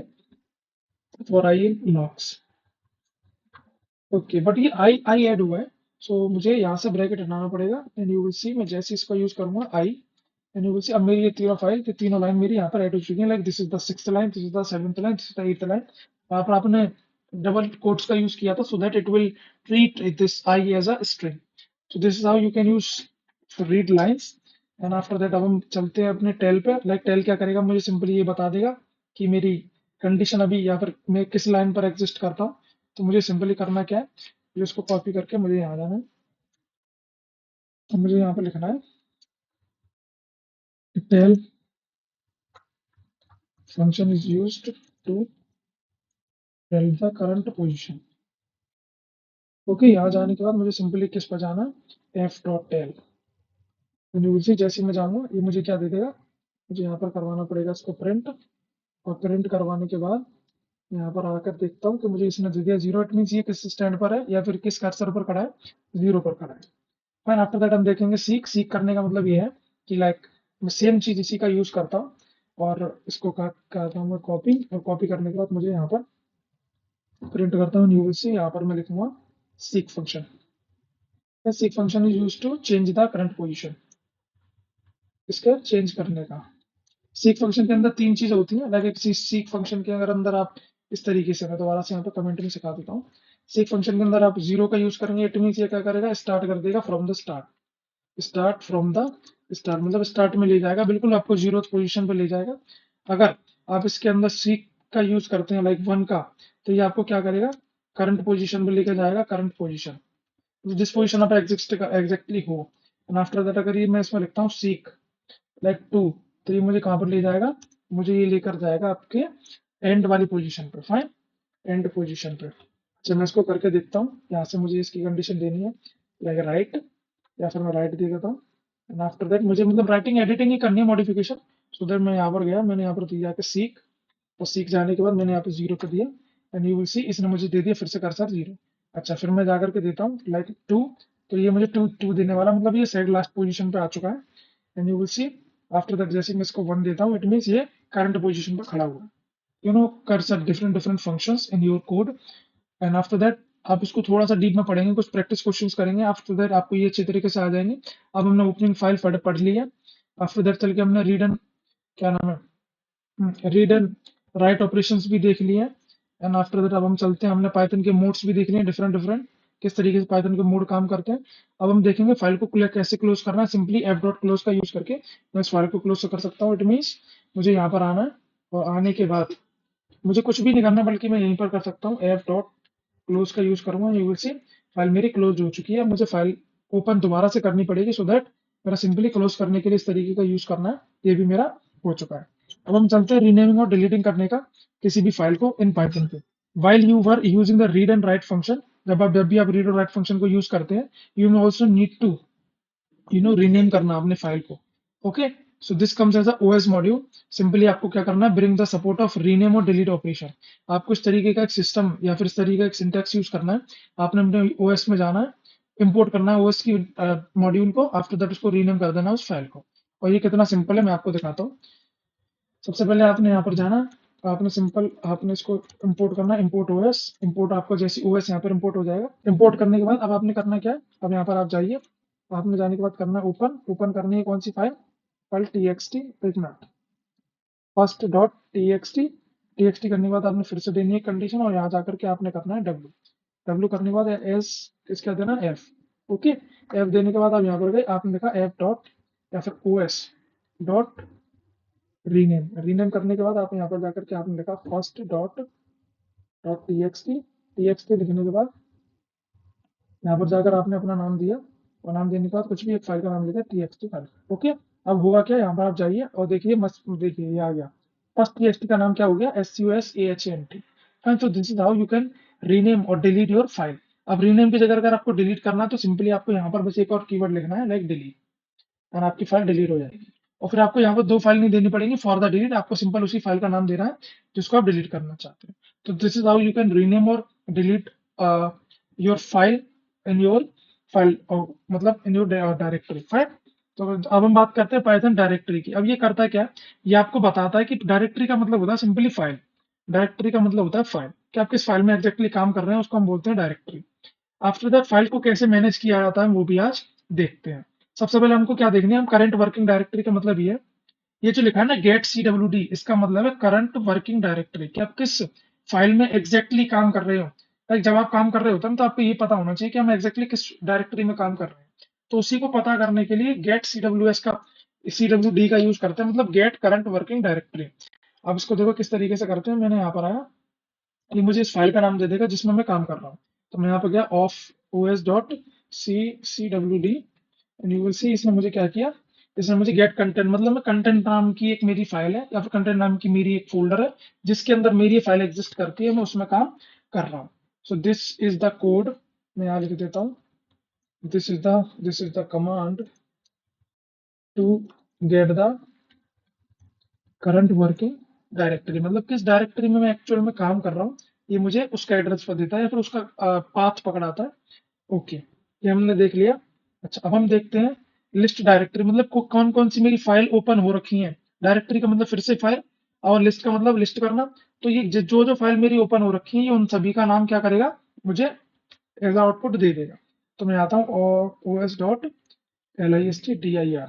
[SPEAKER 1] for I in locks. Okay, but ये आई ऐड हुआ है, सो मुझे यहाँ से ब्रैकेट हटाना पड़ेगा। एंड यू विल सी मैं जैसे इसका यूज करूंगा आई, एंड यू विल सी अब मेरी ये तीनों फाइल ये तीनों लाइन मेरी यहाँ पर ऐड हो चुकी है। Like this is the 6th line, this is the 7th line, this is the 8th line. वहाँ पर आपने डबल कोट्स का यूज किया था so that it will treat this I as a string. So this is how you can use read lines. And after that अब हम चलते हैं अपने टेल पे। लाइक टेल क्या करेगा, मुझे सिंपली ये बता देगा कि मेरी कंडीशन अभी यहाँ पर मैं किस लाइन पर एग्जिस्ट करता हूँ। तो मुझे सिंपली करना क्या है, मुझे उसको कॉपी करके मुझे यहाँ जाना है। तो मुझे यहाँ पर लिखना है tell function is used to tell the current position. Okay, यहाँ जाने के बाद मुझे सिंपली किस पर जाना है, एफ डॉट टेल। उसी जैसे मैं जाऊँगा ये मुझे क्या दे देगा, मुझे यहाँ पर करवाना पड़ेगा इसको प्रिंट। और प्रिंट करवाने के बाद यहाँ पर आकर देखता हूँ कि मुझे इसने दे दिया 0। इट मीन्स ये किस स्टैंड पर है या फिर किस कर्सर पर खड़ा है, 0 पर खड़ा है। फाइन, आफ्टर दैट हम देखेंगे सीक। सीक करने का मतलब ये है कि लाइक मैं सेम चीज इसी का यूज करता हूँ, और इसको करता हूँ मैं कॉपी। और कॉपी करने के बाद मुझे यहाँ पर प्रिंट करता हूँ न्यू से, यहाँ पर मैं लिखूंगा seek function. Seek function is use to change the current position, इसके चेंज करने का। सीक फंक्शन के अंदर 3 चीजें होती हैं। लाइक एक सीक फंक्शन के अगर अंदर आप इस तरीके से, मैं दोबारा से यहाँ पर कमेंट में सिखा देता हूँ। सीक फंक्शन के अंदर आप 0 का यूज करेंगे, इट मीन्स ये क्या करेगा, स्टार्ट कर देगा from the start from the start, मतलब स्टार्ट में ले जाएगा, बिल्कुल आपको 0th पोजीशन पे ले जाएगा। अगर आप इसके अंदर सीक का यूज करते हैं लाइक 1 का, तो ये आपको क्या करेगा, करंट पोजीशन पे लेके जाएगा, करंट पोजीशन जिस पोजीशन आप एग्जैक्टली हो। एंड आफ्टर दैट अगर ये मैं इसमें लिखता हूँ सीक लाइक 2, तो ये मुझे कहाँ पर ले जाएगा, मुझे ये लेकर जाएगा आपके एंड वाली पोजीशन पे। फाइन, एंड पोजीशन पे। अच्छा, मैं इसको करके देखता हूँ, यहाँ से मुझे इसकी कंडीशन देनी है लाइक राइट, या फिर मैं राइट दे देता हूँ। एंड आफ्टर दैट मुझे मतलब राइटिंग एडिटिंग ही करनी है, मॉडिफिकेशन। सो दैट मैं यहाँ पर गया, मैंने यहाँ पर दिया कि सीक, और सीख जाने के बाद मैंने यहाँ पे 0 पे दिया। एंड यू विल सी इसने मुझे दे दिया फिर से कर्सर 0। अच्छा फिर मैं जाकर के देता हूँ लाइक 2, तो ये मुझे 2 देने वाला, मतलब ये सेट लास्ट पोजीशन पे आ चुका है। And you will C after that जैसे मैं इसको 1 देता हूँ इट मीन्स ये करंट पोजीशन पे खड़ा हुआ है। You know cursor different different functions in your code. And after that आप इसको थोड़ा सा डीप में पढ़ेंगे, कुछ प्रैक्टिस क्वेश्चंस करेंगे, आफ्टर दैट आपको ये अच्छी तरीके से आ जाएंगे। अब हमने ओपनिंग फाइल पढ़ ली है। आफ्टर दैट चल के हमने रीड एंड क्या नाम है रीड एंड राइट ऑपरेशंस भी देख लिए हैं। एंड आफ्टर दैट अब हम चलते हैं, हमने पाइथन के मोड्स भी देख लिए हैं, डिफरेंट डिफरेंट किस तरीके से पाइथन के मोड काम करते हैं। अब हम देखेंगे फाइल को कैसे क्लोज करना है। सिंपली एफ डॉट क्लोज का यूज करके मैं इस फाइल को क्लोज कर सकता हूँ। इट मीन्स मुझे यहाँ पर आना है और आने के बाद मुझे कुछ भी नहीं करना, बल्कि मैं यहीं पर कर सकता हूँ, एफ डॉट क्लोज का यूज करूंगा। यू विल सी फाइल मेरी क्लोज हो चुकी है। अब मुझे फाइल ओपन दोबारा से करनी पड़ेगी सो दैट मेरा सिंपली क्लोज करने के लिए इस तरीके का यूज करना है। ये भी मेरा हो चुका है। अब हम चलते हैं रीनेमिंग और डिलीटिंग करने का किसी भी फाइल को इन पाइथन पे। While you were using the read and right function, जब भी आप रीड और राइट फंक्शन को यूज करते हैं, you may also need to rename करना अपने फाइल को। Okay, so this comes as a OS module. Simply आपको क्या करना है, bring the support of rename और डिलीट ऑपरेशन। आपको इस तरीके का एक सिस्टम या फिर इस तरीके का एक सिंटैक्स यूज करना है। आपने अपने ओएस में जाना है, इंपोर्ट करना है ओएस की मॉड्यूल को, आफ्टर दैट उसको रीनेम कर देना है उस फाइल को। और ये कितना सिंपल है मैं आपको दिखाता हूँ। सबसे पहले आपने यहाँ पर जाना, आपने इसको इंपोर्ट करना, इंपोर्ट ओएस। इंपोर्ट आपका जैसे ओएस यहाँ पर इंपोर्ट हो जाएगा। इंपोर्ट करने के बाद अब आपने करना क्या है, अब यहाँ पर आप जाइए, आपने जाने के बाद करना है ओपन। ओपन करनी है कौन सी फाइल, फाइल txt, एक मिनट, फर्स्ट डॉट txt करने के बाद आपने फिर से देनी है कंडीशन और यहाँ जाकर के आपने करना है डब्ल्यू करने के बाद एस किसका देना है, एफ। ओके, एफ देने के बाद आप यहाँ पर गए, आपने देखा एफ डॉट या फिर ओएस डॉट रीनेम करने के बाद आप यहाँ पर जाकर के आपने लिखा first dot dot T X T लिखने के बाद यहाँ पर जाकर आपने अपना नाम दिया और नाम देने के बाद कुछ भी एक फाइल का नाम लिखा txt फाइल। ओके, अब होगा क्या, यहाँ पर आप जाइए और देखिए, मस्त देखिए ये आ गया। फर्स्ट txt का नाम क्या हो गया, SUSAHANT। फाइन, तो this is how you can rename और डिलीट योर फाइल। अब रीनेम की जगह अगर आपको डिलीट करना है तो सिंपली आपको यहाँ पर बस एक और कीवर्ड लिखना है लाइक डिलीट, और आपकी फाइल डिलीट हो जाएगी। और फिर आपको यहाँ पर 2 फाइल नहीं देनी पड़ेगी फॉर द डिलीट, आपको सिंपल उसी फाइल का नाम देना है जिसको आप डिलीट करना चाहते हैं। तो this is how you can rename और delete your file in your file, मतलब इन योर डायरेक्टरी फाइल। तो अब हम बात करते हैं पाइथन डायरेक्टरी की। अब ये करता है क्या, ये आपको बताता है कि डायरेक्टरी का मतलब होता है सिंपली फाइल। डायरेक्टरी का मतलब होता है फाइल, कि आप किस फाइल में एग्जैक्टली काम कर रहे हैं उसको हम बोलते हैं डायरेक्टरी। आफ्टर दैट फाइल को कैसे मैनेज किया जाता है वो भी आज देखते हैं। सबसे पहले हमको क्या देखना है, हम करंट वर्किंग डायरेक्टरी का मतलब ये जो लिखा है ना गेट CWD, इसका मतलब है करंट वर्किंग डायरेक्टरी, कि आप किस फाइल में एग्जैक्टली काम कर रहे हो। लाइक जब आप काम कर रहे होते हैं तो आपको ये पता होना चाहिए कि हम एग्जैक्टली किस डायरेक्टरी में काम कर रहे हैं। तो उसी को पता करने के लिए गेट CWD का यूज करते हैं, मतलब गेट करंट वर्किंग डायरेक्टरी। अब इसको देखो किस तरीके से करते हैं। मैंने यहाँ पर आया, ये मुझे इस फाइल का नाम दे देगा जिसमें मैं काम कर रहा हूँ। तो मैं यहाँ पे गया of os dot CWD and you will सी इसने मुझे क्या किया, इसने मुझे गेट कंटेंट, मतलब मैं कंटेंट नाम की एक मेरी फाइल है या फिर कंटेंट नाम की मेरी एक फोल्डर है जिसके अंदर मेरी ये फाइल एग्जिस्ट करती है, मैं उसमें काम कर रहा हूँ। So this is the code, मैं यहाँ लिख देता हूँ, this is the command to get the current working directory, मतलब किस डायरेक्टरी में मैं एक्चुअल में काम कर रहा हूँ ये मुझे उसका एड्रेस पर देता है या फिर उसका पाथ पकड़ाता है। ओके, ये हमने देख लिया। अच्छा, अब हम देखते हैं लिस्ट डायरेक्टरी, मतलब कौन कौन सी मेरी फाइल ओपन हो रखी है। डायरेक्टरी का मतलब फिर से फाइल, और लिस्ट का मतलब लिस्ट करना। तो ये जो जो फाइल मेरी ओपन हो रखी है ये उन सभी का नाम क्या करेगा, मुझे एज आउटपुट दे देगा। तो मैं आता हूँ OS.list.dir,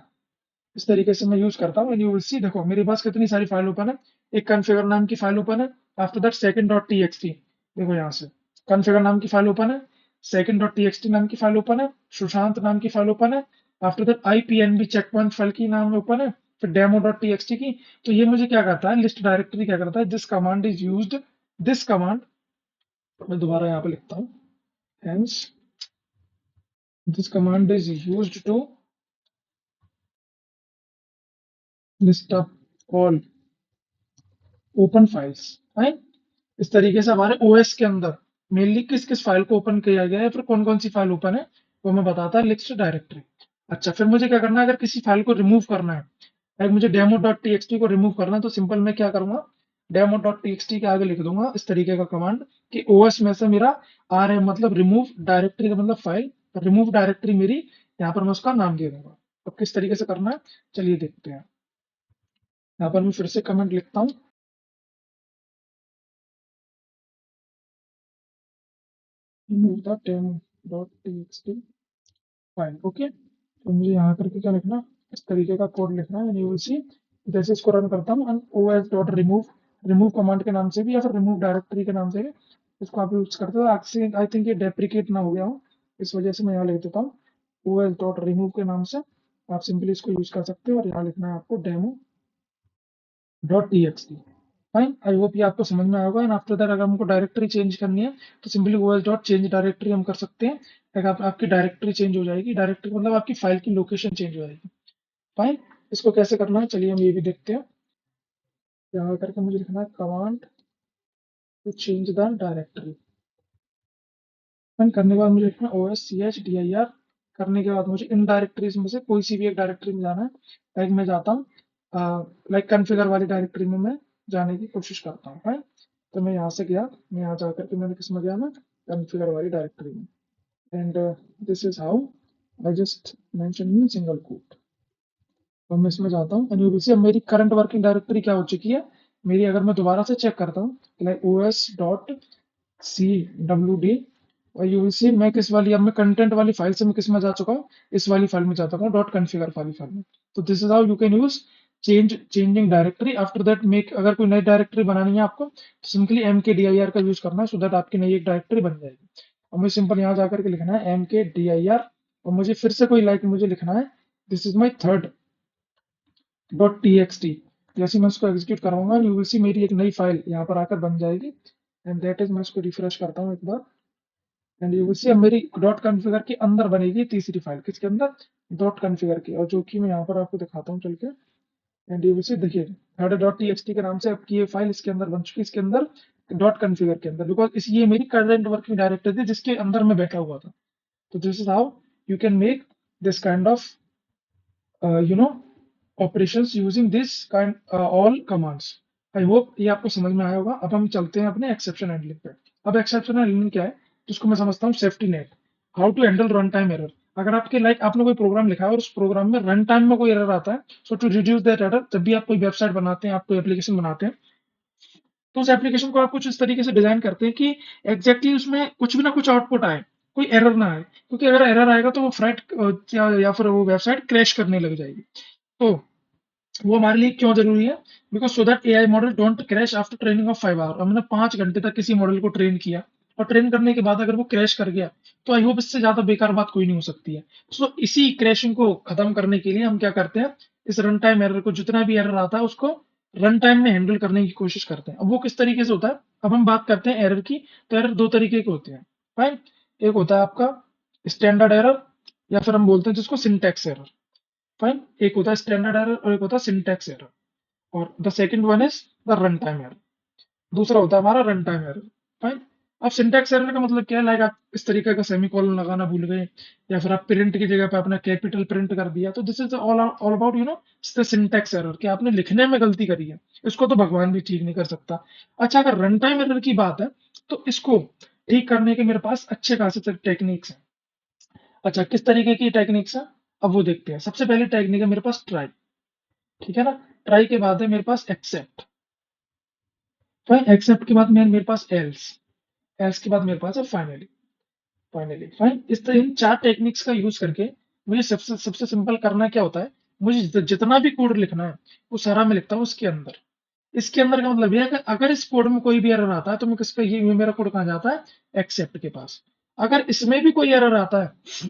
[SPEAKER 1] इस तरीके से मैं यूज करता हूँ। यू विल सी, देखो मेरे पास कितनी सारी फाइल ओपन है। एक कॉन्फ़िगर नाम की फाइल ओपन है, after that second dot TXT, देखो यहाँ से कॉन्फ़िगर नाम की फाइल ओपन है, सेकंड डॉट टीएक्सटी नाम की फाइल ओपन है, सुशांत नाम की फाइल ओपन है, after that IPNB check point file की नाम ओपन है, फिर डेमो डॉट टीएक्सटी की। तो ये मुझे क्या करता है, लिस्ट डायरेक्टरी क्या करता है, this command is used, this command, मैं दोबारा यहाँ पे लिखता हूँ, hence this command is used to list up all open files. Fine, इस तरीके से हमारे ओएस के अंदर मेनली किस किस फाइल को ओपन किया गया है, फिर कौन कौन सी फाइल ओपन है वो मैं बताता है लिस्ट डायरेक्टरी। अच्छा, फिर मुझे क्या करना है, अगर किसी फाइल को रिमूव करना है, लाइक मुझे डेमो डॉट टीएक्सटी को रिमूव करना है, तो सिंपल मैं क्या करूंगा, demo.txt के आगे लिख दूंगा इस तरीके का कमांड कि OS में से मेरा rm मतलब रिमूव डायरेक्टरी का मतलब फाइल, रिमूव डायरेक्टरी मेरी, यहाँ पर मैं उसका नाम दे दूंगा। अब किस तरीके से करना है चलिए देखते हैं। यहाँ पर मैं फिर से कमेंट लिखता हूँ, remove the demo.txt file. Okay, तो मुझे यहाँ करके क्या लिखना, इस तरीके का कोड लिखना है। यू विल सी जैसे इसको रन करता हूँ os dot remove, remove command के नाम से भी या फिर रिमूव डायरेक्टरी के नाम से भी इसको आप यूज करते हो। आई थिंक ये डेप्रिकेट ना हो गया हो, इस वजह से मैं यहाँ लिख देता हूँ os डॉट रिमूव के नाम से। आप सिंपली इसको यूज कर सकते हो और यहाँ लिखना है आपको demo dot TXT. Fine, I hope ये आपको समझ में आएगा। एंड आफ्टर दैट अगर हमको डायरेक्टरी चेंज करनी है तो simply os dot change directory हम कर सकते हैं। आपकी डायरेक्टरी चेंज हो जाएगी, डायरेक्टरी मतलब आपकी फाइल की लोकेशन चेंज हो जाएगी। फाइन, इसको कैसे करना है चलिए हम ये भी देखते हैं। यहाँ करके मुझे लिखना है command to change the directory. Fine, करने के बाद मुझे लिखना है OSCHDIR। करने के बाद मुझे इन डायरेक्टरीज में से कोई सी भी एक डायरेक्टरी में जाना है। लाइक मैं जाता हूँ लाइक कॉन्फ़िगर वाली डायरेक्टरी में मैं जाने की कोशिश करता हूँ। फाइन, तो मैं यहाँ से गया, मैं यहाँ जाकर के मैंने किस में गया, मैं कॉन्फ़िगर वाली डायरेक्टरी में। And this is how I just mention in single quote. तो मैं इसमें जाता हूँ एंड यू विल सी अब मेरी करंट वर्किंग डायरेक्टरी क्या हो चुकी है मेरी। अगर मैं दोबारा से चेक करता हूँ लाइक os डॉट cwd, और यू विल सी मैं किस वाली, अब मैं कंटेंट वाली फाइल से मैं किस में जा चुका हूँ, इस वाली फाइल में जा चुका हूँ, डॉट कॉन्फ़िगर वाली फाइल में। तो this is how you can use changing directory. After that make, अगर कोई नई डायरेक्टरी बनानी है आपको तो सिंपली mkdir का यूज करना है सो दैट आपकी नई एक डायरेक्टरी बन जाएगी। और मुझे सिंपल यहाँ जाकर के लिखना है mkdir, और मुझे फिर से कोई लाइक मुझे लिखना है this is my third dot TXT. जैसे मैं इसको एग्जीक्यूट कराऊंगा यू विल सी मेरी एक नई फाइल यहाँ पर आकर बन जाएगी। एंड दैट इज, मैं इसको रिफ्रेश करता हूँ एक बार एंड यू विल सी अब मेरी डॉट कॉन्फ़िगर के अंदर बनेगी तीसरी फाइल, किसके अंदर, डॉट कॉन्फ़िगर की, और जो कि मैं यहाँ पर आपको दिखाता हूँ चल के। एंड यू विल सी देखिए थर्ड डॉट टीएक्सटी के नाम से आपकी ये फाइल इसके अंदर बन चुकी है, इसके अंदर डॉट कॉन्फ़िगर के अंदर, बिकॉज इस ये मेरी करंट वर्किंग डायरेक्टरी थी जिसके अंदर मैं बैठा हुआ था। तो this is how you can make this kind of you know operations using this kind all commands। I hope ये आपको समझ में आया होगा। अब हम चलते हैं अपने एक्सेप्शन हैंडलिंग पे। अब एक्सेप्शन हैंडलिंग क्या है, जिसको मैं समझता हूँ safety net, how to handle run time error. अगर आपके लाइक आपने कोई प्रोग्राम लिखा है और उस प्रोग्राम में रन टाइम में कोई एरर आता है, सो टू रिड्यूस दैट एरर, जब भी आप कोई वेबसाइट बनाते हैं, आप कोई एप्लीकेशन बनाते हैं, तो उस एप्लीकेशन को आप कुछ इस तरीके से डिजाइन करते हैं कि एग्जैक्टली उसमें कुछ भी ना कुछ आउटपुट आए, कोई एरर ना आए, क्योंकि अगर एरर आएगा तो वो फ्राइट या फिर वो वेबसाइट क्रैश करने लग जाएगी। तो वो हमारे लिए क्यों जरूरी है, because so that AI model don't crash after training of 5 hour. हमने 5 घंटे तक किसी मॉडल को ट्रेन किया और ट्रेन करने के बाद अगर वो क्रैश कर गया तो आई होप इससे ज्यादा बेकार बात कोई नहीं हो सकती है। सो इसी क्रैशिंग को खत्म करने के लिए हम क्या करते हैं, इस रन टाइम एरर को, जितना भी एरर आता है उसको रन टाइम में हैंडल करने की कोशिश करते हैं। अब वो किस तरीके से होता है, अब हम बात करते हैं एरर की। तो एरर दो तरीके के होते हैं। फाइन, एक होता है आपका स्टैंडर्ड एरर, या फिर हम बोलते हैं जिसको सिंटैक्स एरर। फाइन, एक होता है स्टैंडर्ड एरर और एक होता है सिंटैक्स एरर, और the second one is the run time error. दूसरा होता है हमारा रन टाइम एरर। फाइन, अब सिंटैक्स एरर का मतलब क्या है, लाइक आप इस तरीके का सेमीकोलन लगाना भूल गए, या फिर आप प्रिंट की जगह पे अपना कैपिटल प्रिंट कर दिया, तो this is all about the syntax error, कि आपने लिखने में गलती करी है। इसको तो भगवान भी ठीक नहीं कर सकता। अच्छा, अगर रन टाइम एरर की बात है तो इसको ठीक करने के मेरे पास अच्छे खासे टेक्निक्स हैं। अच्छा, किस तरीके की टेक्निक्स है, अब वो देखते हैं। सबसे पहली टेक्निक है मेरे पास ट्राई, ठीक है ना। ट्राई के बाद है मेरे पास एक्सेप्ट। फाइन, एक्सेप्ट के बाद मेरे पास एल्स, एल्स के बाद मेरे पास है फाइनली। फाइन, इस तरह इन 4 टेक्निक्स का यूज करके मुझे सबसे सबसे सिंपल करना क्या होता है, मुझे जितना भी कोड लिखना है वो सारा मैं लिखता हूँ इसके अंदर। इसके अंदर का मतलब ये है कि अगर इस कोड में कोई भी एरर आता है तो मैं किसका, ये मेरा कोड कहाँ जाता है, एक्सेप्ट के पास। अगर इसमें भी कोई एरर आता है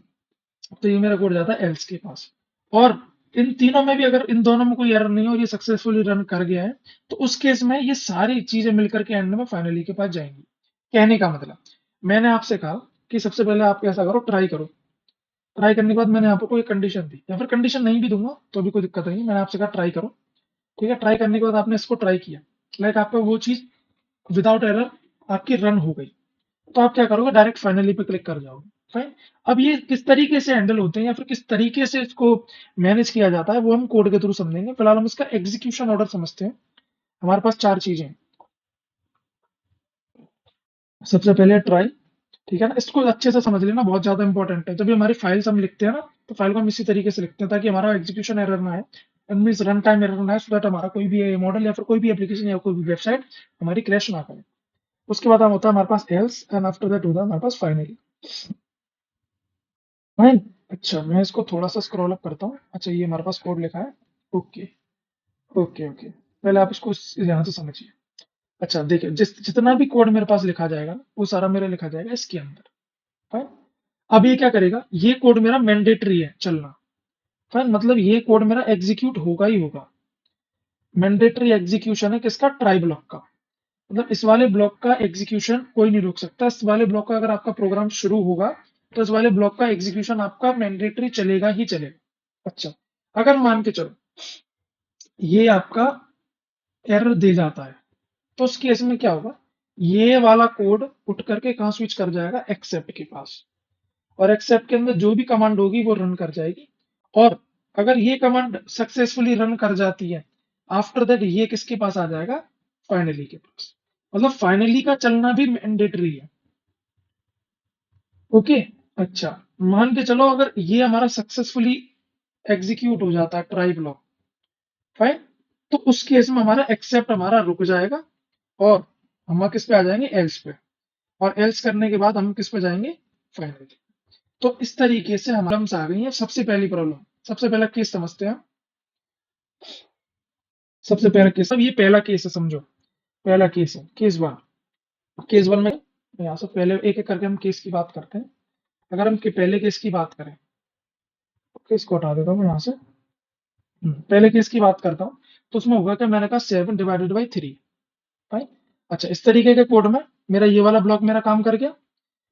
[SPEAKER 1] तो ये मेरा कोड जाता है एल्स के पास। और इन तीनों में भी अगर इन दोनों में कोई एरर नहीं हो और ये सक्सेसफुली रन कर गया है, तो उस केस में ये सारी चीजें मिलकर के एंड में फाइनली के पास जाएंगी। कहने का मतलब, मैंने आपसे कहा कि सबसे पहले आप ऐसा करो, ट्राई करो। ट्राई करने के बाद मैंने आपको कोई कंडीशन दी, या फिर कंडीशन नहीं भी दूंगा तो भी कोई दिक्कत नहीं, मैंने आपसे कहा ट्राई करो। ठीक है, ट्राई करने के बाद आपने इसको ट्राई किया, लाइक आपका वो चीज विदाउट एरर आपकी रन हो गई, तो आप क्या करोगे, डायरेक्ट फाइनली पे क्लिक कर जाओगे। फाइन, अब ये किस तरीके से हैंडल होते हैं या फिर किस तरीके से इसको मैनेज किया जाता है वो हम कोड के थ्रू समझेंगे। फिलहाल हम इसका एग्जीक्यूशन ऑर्डर समझते हैं। हमारे पास 4 चीजें हैं। सबसे पहले ट्राई, ठीक है ना? इसको अच्छे से समझ लेना, बहुत ज़्यादा इंपॉर्टेंट है। जब भी हमारी फाइल्स हम लिखते हैं ना, तो फाइल को हम इसी तरीके से लिखते हैं ताकि हमारा एग्जीक्यूशन एरर ना आए, and means run time error ना आए, सो दैट हमारा कोई भी मॉडल या फिर कोई भी एप्लीकेशन या कोई भी वेबसाइट हमारी क्रैश ना करे। उसके बाद हम होता है हमारे पास एल्स, एंड आफ्टर दैट होता है हमारे पास फाइनली। फाइन। अच्छा, मैं इसको थोड़ा सा स्क्रॉल अप करता हूँ। अच्छा, ये हमारे पास कोड लिखा है। Okay, okay, okay. पहले आप इसको यहाँ से समझिए। अच्छा, देखिए, जितना भी कोड मेरे पास लिखा जाएगा, वो सारा मेरा लिखा जाएगा इसके अंदर। फाइन। अब ये क्या करेगा? ये कोड मेरा मैंडेटरी है चलना। फाइन, मतलब ये कोड मेरा एग्जीक्यूट होगा ही होगा। मैंडेटरी एग्जीक्यूशन है किसका? ट्राई ब्लॉक का। मतलब इस वाले ब्लॉक का एग्जीक्यूशन कोई नहीं रोक सकता। इस वाले ब्लॉक का अगर आपका प्रोग्राम शुरू होगा, तो इस वाले ब्लॉक का एग्जीक्यूशन आपका मैंडेटरी चलेगा ही चलेगा। अच्छा, अगर मान के चलो ये आपका एरर दे जाता है, तो उस केस में क्या होगा? ये वाला कोड उठ करके कहाँ स्विच कर जाएगा? एक्सेप्ट के पास। और एक्सेप्ट के अंदर जो भी कमांड होगी वो रन कर जाएगी। और अगर ये कमांड सक्सेसफुली रन कर जाती है, आफ्टर दैट ये किसके पास आ जाएगा? फाइनली के पास। मतलब फाइनली का चलना भी मैंडेटरी है। ओके। अच्छा, मान के चलो अगर ये हमारा सक्सेसफुली एग्जीक्यूट हो जाता है ट्राई ब्लॉक, फाइन, तो उस केस में हमारा एक्सेप्ट हमारा रुक जाएगा, और हम किस पे आ जाएंगे? एल्स पे। और एल्स करने के बाद हम किस पे जाएंगे? फाइनली। तो इस तरीके से हम प्रॉब्लम्स आ गई है। सबसे पहली प्रॉब्लम, सबसे पहला केस समझते हैं। सबसे पहला केस, अब ये पहला केस है, समझो। पहला केस है केस वन। केस वन में यहाँ से पहले एक एक करके हम केस की बात करते हैं। अगर हम पहले केस की बात करें, केस को हटा देता हूँ यहाँ से। पहले केस की बात करता हूँ। तो उसमें हुआ क्या? मैंने कहा 7/3। भाई, अच्छा, इस तरीके के कोड में मेरा ये वाला ब्लॉक मेरा काम कर गया।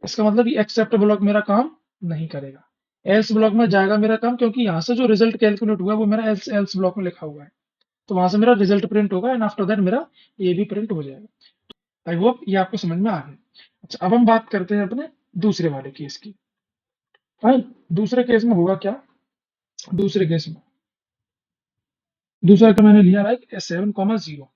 [SPEAKER 1] इसका मतलब ये एक्सेप्ट ब्लॉक मेरा काम नहीं करेगा। एल्स ब्लॉक में जाएगा मेरा काम, क्योंकि यहाँ से जो रिजल्ट कैलकुलेट हुआ है वो मेरा एल्स एल्स ब्लॉक में लिखा हुआ है। तो वहां से मेरा रिजल्ट प्रिंट होगा, एंड आफ्टर दैट मेरा ये भी प्रिंट हो जाएगा। आई होप ये आपको समझ में आ गया। अच्छा, अब हम बात करते हैं अपने दूसरे वाले केस की। फाइन। दूसरे केस में होगा क्या? दूसरे केस में दूसरा का मैंने लिया है 7,0।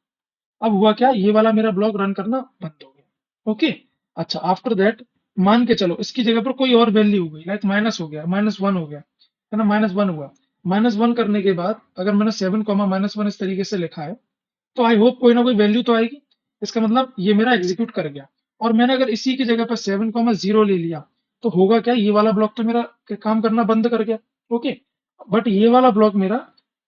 [SPEAKER 1] अब हुआ क्या? ये वाला मेरा ब्लॉक रन करना बंद हो गया। ओके। अच्छा, आफ्टर दैट मान के चलो इसकी जगह पर कोई और वैल्यू हो गई, लाइक माइनस हो गया, -1 हो गया, है ना? -1 हुआ। -1 करने के बाद अगर मैंने 7, -1 इस तरीके से लिखा है, तो आई होप कोई ना कोई वैल्यू तो आएगी। इसका मतलब ये मेरा एग्जीक्यूट कर गया। और मैंने अगर इसी की जगह पर 7,0 ले लिया, तो होगा क्या? ये वाला ब्लॉक तो मेरा काम करना बंद कर गया। ओके। बट ये वाला ब्लॉक मेरा,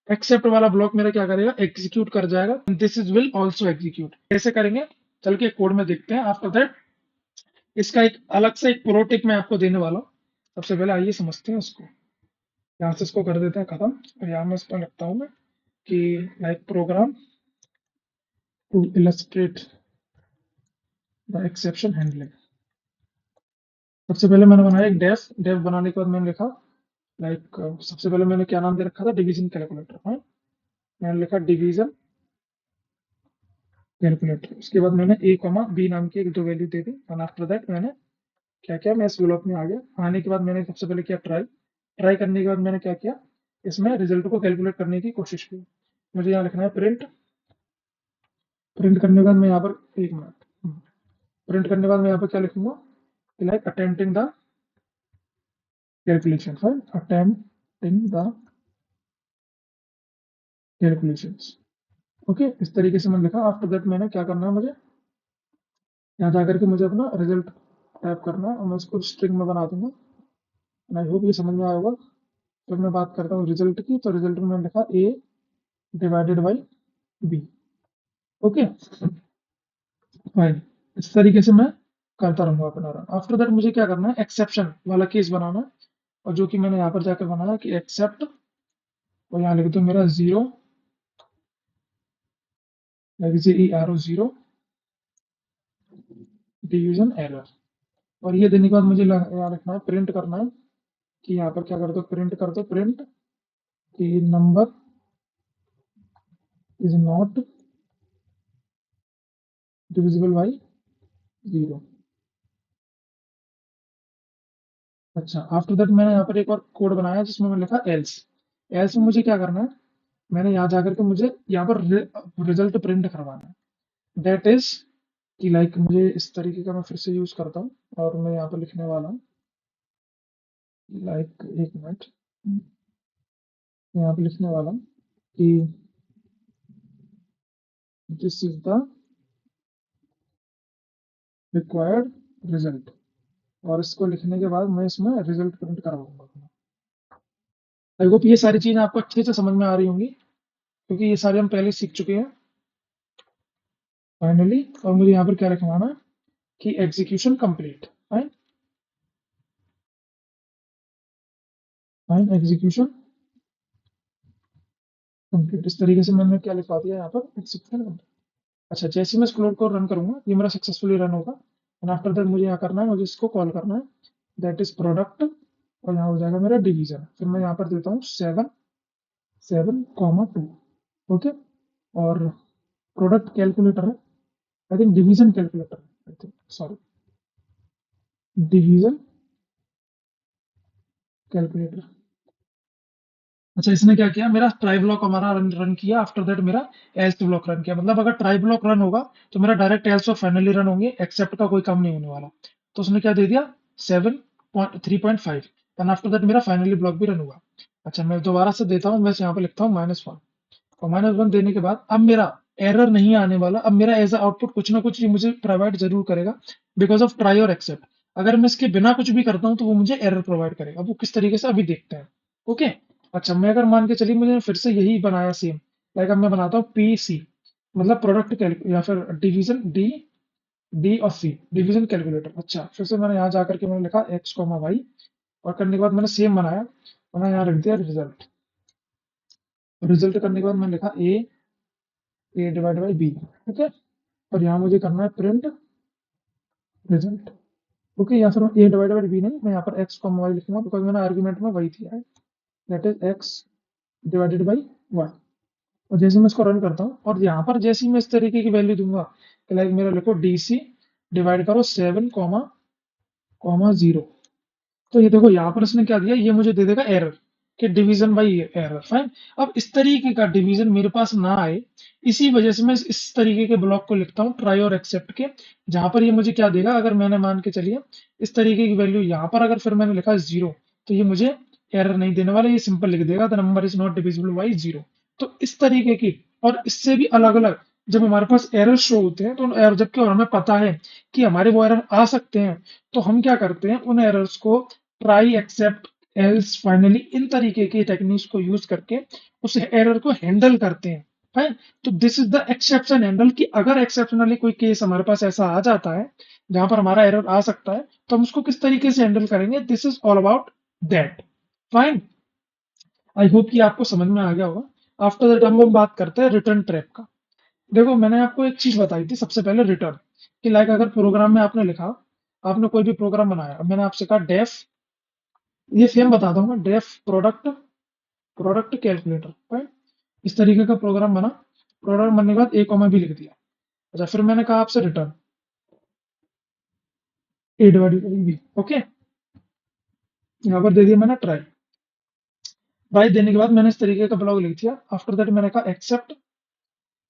[SPEAKER 1] एक्सेप्ट वाला ब्लॉक मेरा क्या करेगा? एग्जीक्यूट कर जाएगा। This is will also execute. कैसे करेंगे? चल के कोड में देखते हैं। आफ्टर दैट इसका एक अलग से एक प्रो टिप मैं आपको देने वाला हूँ। सबसे पहले आइए समझते हैं उसको। यहाँ से इसको कर देते हैं खत्म, और यहाँ मैं इस पर लिखता हूँ मैं कि like program to illustrate the exception handling. सबसे पहले मैंने बनाया एक डेफ। डेफ बनाने के बाद मैंने लिखा लाइक, सबसे पहले मैंने क्या नाम दे रखा था? Division calculator. हाँ, मैंने लिखा डिवीजन कैलकुलेटर। उसके बाद मैंने a, b नाम की एक दो value they the, and after that मैंने क्या किया? मैं इस ब्लॉक में आ गया। आने के बाद मैंने सबसे पहले किया ट्राई। ट्राई करने के बाद मैंने क्या किया? इसमें रिजल्ट को कैलकुलेट करने की कोशिश की। मुझे यहाँ लिखना है प्रिंट। प्रिंट करने के बाद मैं यहाँ पर, एक मिनट, प्रिंट करने के बाद मैं यहाँ पर क्या लिखूंगा? Like attempting the calculation, attempting the calculations. Okay, इस तरीके से मैंने लिखा। आफ्टर दैट मैंने क्या करना है? मुझे यहाँ जाकर के मुझे अपना रिजल्ट टाइप करना है, और मैं इसको स्ट्रिंग में बना दूंगा। आई होप ये समझ में आया होगा। जब मैं बात करता हूँ रिजल्ट की, तो रिजल्ट में मैंने लिखा a/b। Okay, fine. इस तरीके से मैं करता रहूंगा अपना रन। आफ्टर दैट मुझे क्या करना है? एक्सेप्शन वाला केस बनाना है, और जो कि मैंने यहाँ पर जाकर बनाया कि एक्सेप्ट, और यहाँ लिख दो मेरा 0, zero डिवीजन एरर। और ये देने के बाद मुझे यहाँ लिखना है, प्रिंट करना है कि यहाँ पर क्या कर दो? प्रिंट कर दो, प्रिंट कि number is not divisible by 0। अच्छा, आफ्टर दैट मैंने यहाँ पर एक और कोड बनाया जिसमें मैंने लिखा एल्स। एल्स में मुझे क्या करना है? मैंने यहाँ जाकर के मुझे यहाँ पर रिजल्ट प्रिंट करवाना है। दैट इज कि लाइक मुझे इस तरीके का मैं फिर से यूज करता हूँ और मैं यहाँ पर लिखने वाला हूँ लाइक एक मिनट यहाँ पे लिखने वाला हूँ कि this is the required result और इसको लिखने के बाद मैं इसमें रिजल्ट प्रिंट करवाऊंगा। आई होप ये सारी चीजें आपको अच्छे से समझ में आ रही होंगी क्योंकि ये सारे हम पहले सीख चुके हैं फाइनली। और मुझे यहाँ पर क्या लिखवाना है कि execution complete. Fine fine execution complete, इस तरीके से मैंने क्या लिखवा दिया यहाँ पर एग्जीक्यूशन कंप्लीट। अच्छा, जैसे मैं इस कोड को रन करूंगा ये मेरा सक्सेसफुली रन होगा एंड आफ्टर दैट मुझे यहाँ करना है, मुझे इसको कॉल करना है दैट इज प्रोडक्ट और यहाँ हो जाएगा मेरा डिवीजन। फिर मैं यहाँ पर देता हूँ 7,7,2 ओके। और प्रोडक्ट कैलकुलेटर है, आई थिंक डिवीजन कैलकुलेटर है, I think sorry division calculator. अच्छा, इसने क्या किया, मेरा ट्राई ब्लॉक हमारा रन किया, आफ्टर दैट मेरा एल्स ब्लॉक रन किया। मतलब अगर ट्राई ब्लॉक रन होगा तो मेरा डायरेक्ट एल्स और फाइनली रन होंगे, एक्सेप्ट का कोई काम नहीं होने वाला। तो उसने क्या दे दिया 3.5 एंड आफ्टर दैट मेरा फाइनली ब्लॉक भी रन हुआ। अच्छा, मैं दोबारा से देता हूँ, मैं यहाँ पे लिखता हूँ -1 और -1 देने के बाद अब मेरा एरर नहीं आने वाला। अब मेरा एज आउटपुट कुछ ना कुछ ये मुझे प्रोवाइड जरूर करेगा बिकॉज ऑफ ट्राई और एक्सेप्ट। अगर मैं इसके बिना कुछ भी करता हूँ तो वो मुझे एरर प्रोवाइड करेगा। अब वो किस तरीके से अभी देखते हैं। ओके। अच्छा, मैं अगर मान के चलिए मुझे फिर से यही बनाया सेम, लाइक अब मैं बनाता हूँ पीसी मतलब प्रोडक्ट या फिर डिवीजन डी और सी डिवीजन कैलकुलेटर। अच्छा, फिर से मैंने यहाँ जाकर के मैंने लिखा x, y और करने के बाद मैंने सेम बनाया, मैंने यहाँ रख दिया रिजल्ट। रिजल्ट करने के बाद मैंने लिखा ए डिवाइड बाई बी। ओके। और यहाँ मुझे करना है प्रिंट रिजल्ट। ओके, या फिर ए डिवाइड बाई बी नहीं, मैं यहाँ पर एक्स को वाई लिखूंगा बिकॉज मैंने आर्ग्यूमेंट में वही दिया है, that is X divided by Y. और जैसे मैं इसको रन करता हूँ और यहाँ पर जैसे ही मैं इस तरीके की वैल्यू दूंगा कि लाइक मेरा लिखो डी सी डिवाइड करो 7, 0, तो ये देखो यहाँ पर इसने क्या दिया, ये मुझे दे देगा एरर कि डिवीजन बाई एरर। फाइन। अब इस तरीके का डिवीजन मेरे पास ना आए, इसी वजह से मैं इस तरीके के ब्लॉक को लिखता हूँ ट्राई और एक्सेप्ट के, जहां पर ये मुझे क्या देगा, अगर मैंने मान के चलिए इस तरीके की वैल्यू यहाँ पर अगर फिर मैंने लिखा 0 तो ये मुझे एरर नहीं देने वाला, ये सिंपल लिख देगा the number is not divisible by 0। तो इस तरीके की और इससे भी अलग अलग जब हमारे पास एरर शो होते हैं तो उन एरर जबकि और हमें पता है कि हमारे वो एरर आ सकते हैं, तो हम क्या करते हैं उन एरर्स को ट्राई एक्सेप्ट एल्स फाइनली इन तरीके के टेक्निक्स को यूज करके उस एरर को हैंडल करते हैं। फाइन। तो this is the exception handle कि अगर एक्सेप्शनली कोई केस हमारे पास ऐसा आ जाता है जहां पर हमारा एरर आ सकता है तो हम उसको किस तरीके से हैंडल करेंगे, this is all about that. Fine. I hope कि आपको समझ में आ गया होगा। आफ्टर दैट हम बात करते हैं रिटर्न ट्रैप का। देखो, मैंने आपको एक चीज बताई थी सबसे पहले रिटर्न कि लाइक अगर प्रोग्राम में आपने लिखा, आपने कोई भी प्रोग्राम बनाया, अब मैंने आपसे कहा डेफ, ये सेम बता दूंगा, def product product calculator. Right. इस तरीके का प्रोग्राम बना, प्रोग्राम बनने के बाद ए कॉमा भी लिख दिया। अच्छा, फिर मैंने कहा आपसे return A divided by B. Okay. यहाँ पर दे दिया मैंने ट्राई। ट्राई देने के बाद मैंने इस तरीके का ब्लॉक लिख दिया। आफ्टर दैट मैंने कहा एक्सेप्ट,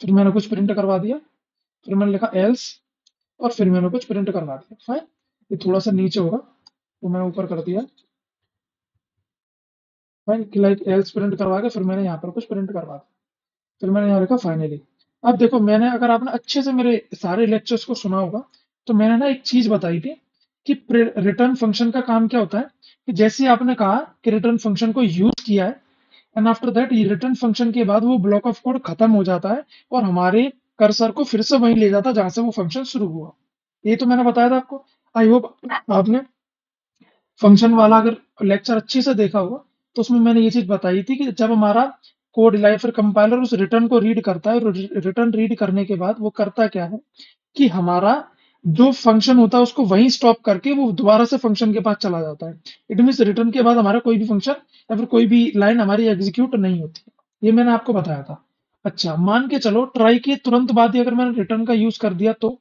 [SPEAKER 1] फिर मैंने कुछ प्रिंट करवा दिया, फिर मैंने लिखा एल्स और फिर मैंने कुछ प्रिंट करवा दिया। फाइन। ये थोड़ा सा नीचे होगा तो मैं ऊपर कर दिया। फाइन, लाइक एल्स प्रिंट करवा के फिर मैंने यहाँ पर कुछ प्रिंट करवा दिया, फिर मैंने यहाँ लिखा फाइनली। अब देखो, मैंने अगर आपने अच्छे से मेरे सारे लेक्चर्स को सुना होगा तो मैंने ना एक चीज बताई थी कि रिटर्न फंक्शन का काम क्या होता है, कि जैसे आपने कहा कि रिटर्न फंक्शन को यूज किया है एंड आफ्टर दैट ये रिटर्न फंक्शन के बाद वो ब्लॉक ऑफ कोड खत्म हो जाता है और हमारे कर्सर को फिर से वहीं ले जाता है जहां से वो फंक्शन शुरू हुआ। ये तो मैंने बताया था आपको। आई होप आपने फंक्शन वाला अगर लेक्चर अच्छे से देखा होगा तो उसमें मैंने ये चीज बताई थी कि जब हमारा कोड या फिर कंपाइलर उस रिटर्न को रीड करता है, रिटर्न रीड करने के बाद वो करता क्या है कि हमारा जो फंक्शन होता है उसको वहीं स्टॉप करके वो दोबारा से फंक्शन के पास चला जाता है। इट मीन रिटर्न के बाद हमारा कोई भी फंक्शन या फिर कोई भी लाइन हमारी एग्जीक्यूट नहीं होती। ये मैंने आपको बताया था। अच्छा, मान के चलो ट्राई के तुरंत बाद ही अगर मैंने रिटर्न का यूज कर दिया, तो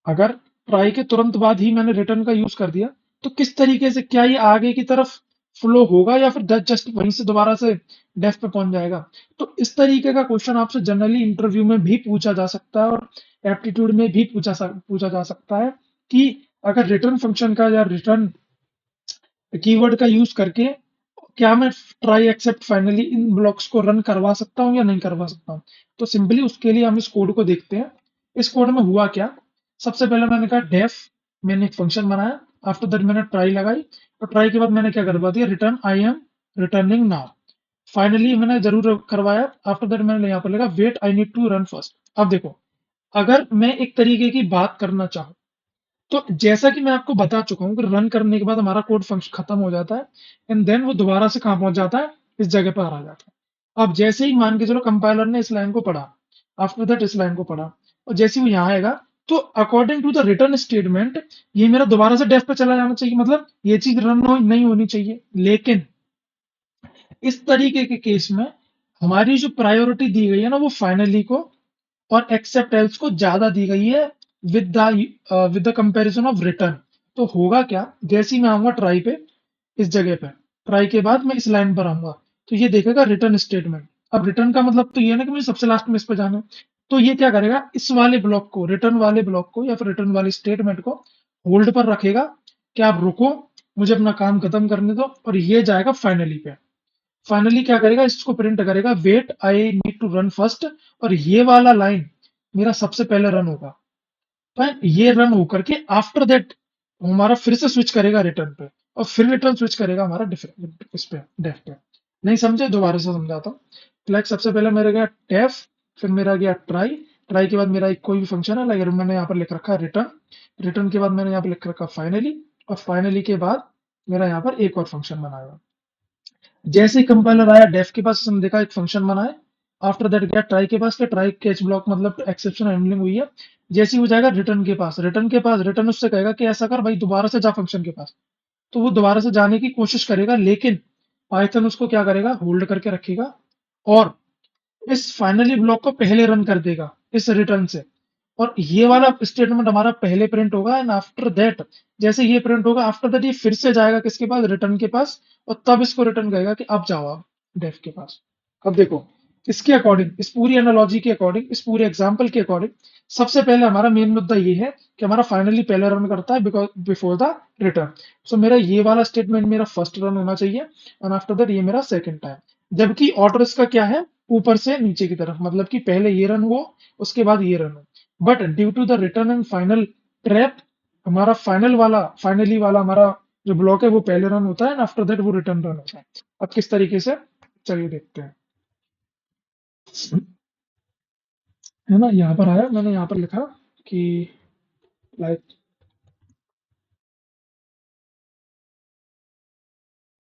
[SPEAKER 1] अगर ट्राई के तुरंत बाद ही मैंने रिटर्न का यूज कर दिया तो किस तरीके से, क्या ये आगे की तरफ फ्लो होगा या फिर जस्ट वहीं से दोबारा से डेफ पे पहुंच जाएगा। तो इस तरीके का क्वेश्चन आपसे जनरली इंटरव्यू में भी पूछा जा सकता है और एप्टीट्यूड में भी पूछा जा सकता है कि अगर रिटर्न फंक्शन का या रिटर्न कीवर्ड का यूज करके क्या मैं ट्राई एक्सेप्ट फाइनली इन ब्लॉक्स को रन करवा सकता हूँ या नहीं करवा सकता हूँ। तो सिंपली उसके लिए हम इस कोड को देखते हैं। इस कोड में हुआ क्या, सबसे पहले मैंने कहा डेफ, मैंने एक फंक्शन बनाया, आफ्टर दैट मैंने ट्राई लगाई, और ट्राई के बाद मैंने क्या करवा दिया, return I am returning now. Finally मैंने जरूर करवाया, आफ्टर दैट मैंने यहाँ पर लिखा wait I need to run first. अब देखो, अगर मैं एक तरीके की बात करना चाहूँ, तो जैसा कि मैं आपको बता चुका हूँ कि रन करने के बाद हमारा कोड फंक्शन खत्म हो जाता है, एंड देन वो दोबारा से कहाँ पहुंच जाता है, इस जगह पर आ जाता है। अब जैसे ही मान के चलो कंपाइलर ने इस लाइन को पढ़ा, आफ्टर दैट इस लाइन को पढ़ा, और जैसे ही वो यहाँ आएगा, तो according to the return statement ये मेरा दोबारा से डेफ पे चला जाना चाहिए, मतलब ये चीज रन नहीं होनी चाहिए। लेकिन इस तरीके के केस में हमारी जो प्रायोरिटी दी गई है ना, वो फाइनली को और एक्सेप्ट एल्स को ज्यादा दी गई है with the comparison of return. तो होगा क्या, जैसे ही मैं आऊंगा ट्राई पे, इस जगह पे ट्राई के बाद मैं इस लाइन पर आऊंगा, तो ये देखेगा रिटर्न स्टेटमेंट। अब रिटर्न का मतलब तो ये है ना कि मुझे सबसे लास्ट में इस पे जाना है। तो ये क्या करेगा, इस वाले ब्लॉक को, रिटर्न वाले ब्लॉक को या फिर रिटर्न वाली स्टेटमेंट को होल्ड पर रखेगा कि आप रुको, मुझे अपना काम खत्म करने दो, और ये जाएगा फाइनली पे। फाइनली क्या करेगा, इसको प्रिंट करेगा wait I need to run first, और ये वाला लाइन मेरा सबसे पहले रन होगा। फाइन, ये रन होकर के आफ्टर दैट हमारा फिर से स्विच करेगा रिटर्न पे, और फिर रिटर्न स्विच करेगा हमारा इस पे डेफ पे। नहीं समझे, दोबारा से समझाता हूँ। लाइक सबसे पहले मेरा गया डेफ, फिर मेरा गया ट्राई, ट्राई के बाद मेरा एक कोई भी फंक्शन है, लाइक मैंने यहाँ पर लिख रखा है रिटर्न, रिटर्न के बाद मैंने यहाँ पर लिख रखा फाइनली, और फाइनली के बाद मेरा यहाँ पर एक और फंक्शन बनाएगा। जैसे ही कंपाइलर आया डेफ के पास, उसने देखा एक फंक्शन बना है, आफ्टर दैट गया ट्राई के पास, ट्राई कैच ब्लॉक मतलब एक्सेप्शन हैंडलिंग हुई है। जैसे ही वो जाएगा रिटर्न के पास, रिटर्न के पास, रिटर्न उससे कहेगा कि ऐसा कर भाई, दोबारा से जा फंक्शन के पास। तो वो दोबारा से जाने की कोशिश करेगा, लेकिन पाइथन उसको क्या करेगा, होल्ड करके रखेगा, और इस फाइनली ब्लॉक को पहले रन कर देगा इस रिटर्न से। और ये वाला स्टेटमेंट हमारा पहले प्रिंट होगा, एंड आफ्टर दैट जैसे ये प्रिंट होगा, आफ्टर दैट ये फिर से जाएगा किसके पास, रिटर्न के पास, और तब इसको रिटर्न करेगा कि अब जाओ आप डेफ के पास। अब देखो, इसके अकॉर्डिंग, इस पूरी एनालॉजी के अकॉर्डिंग, इस पूरे एग्जाम्पल के अकॉर्डिंग, सबसे पहले हमारा मेन मुद्दा ये है कि हमारा फाइनली पहले रन करता है बिकॉज बिफोर द रिटर्न। सो मेरा ये वाला स्टेटमेंट मेरा फर्स्ट रन होना चाहिए, एंड आफ्टर दैट ये मेरा सेकंड टाइम। जबकि ऑर्डर इसका क्या है, ऊपर से नीचे की तरफ, मतलब कि पहले ये रन हो, उसके बाद ये रन हो। But due to the return and final trap, हमारा फाइनली वाला हमारा जो ब्लॉक है वो पहले रन होता है, एंड आफ्टर दैट वो रिटर्न रन होता है। अब किस तरीके से, चलिए देखते हैं। है ना, यहाँ पर आया, मैंने यहाँ पर लिखा कि like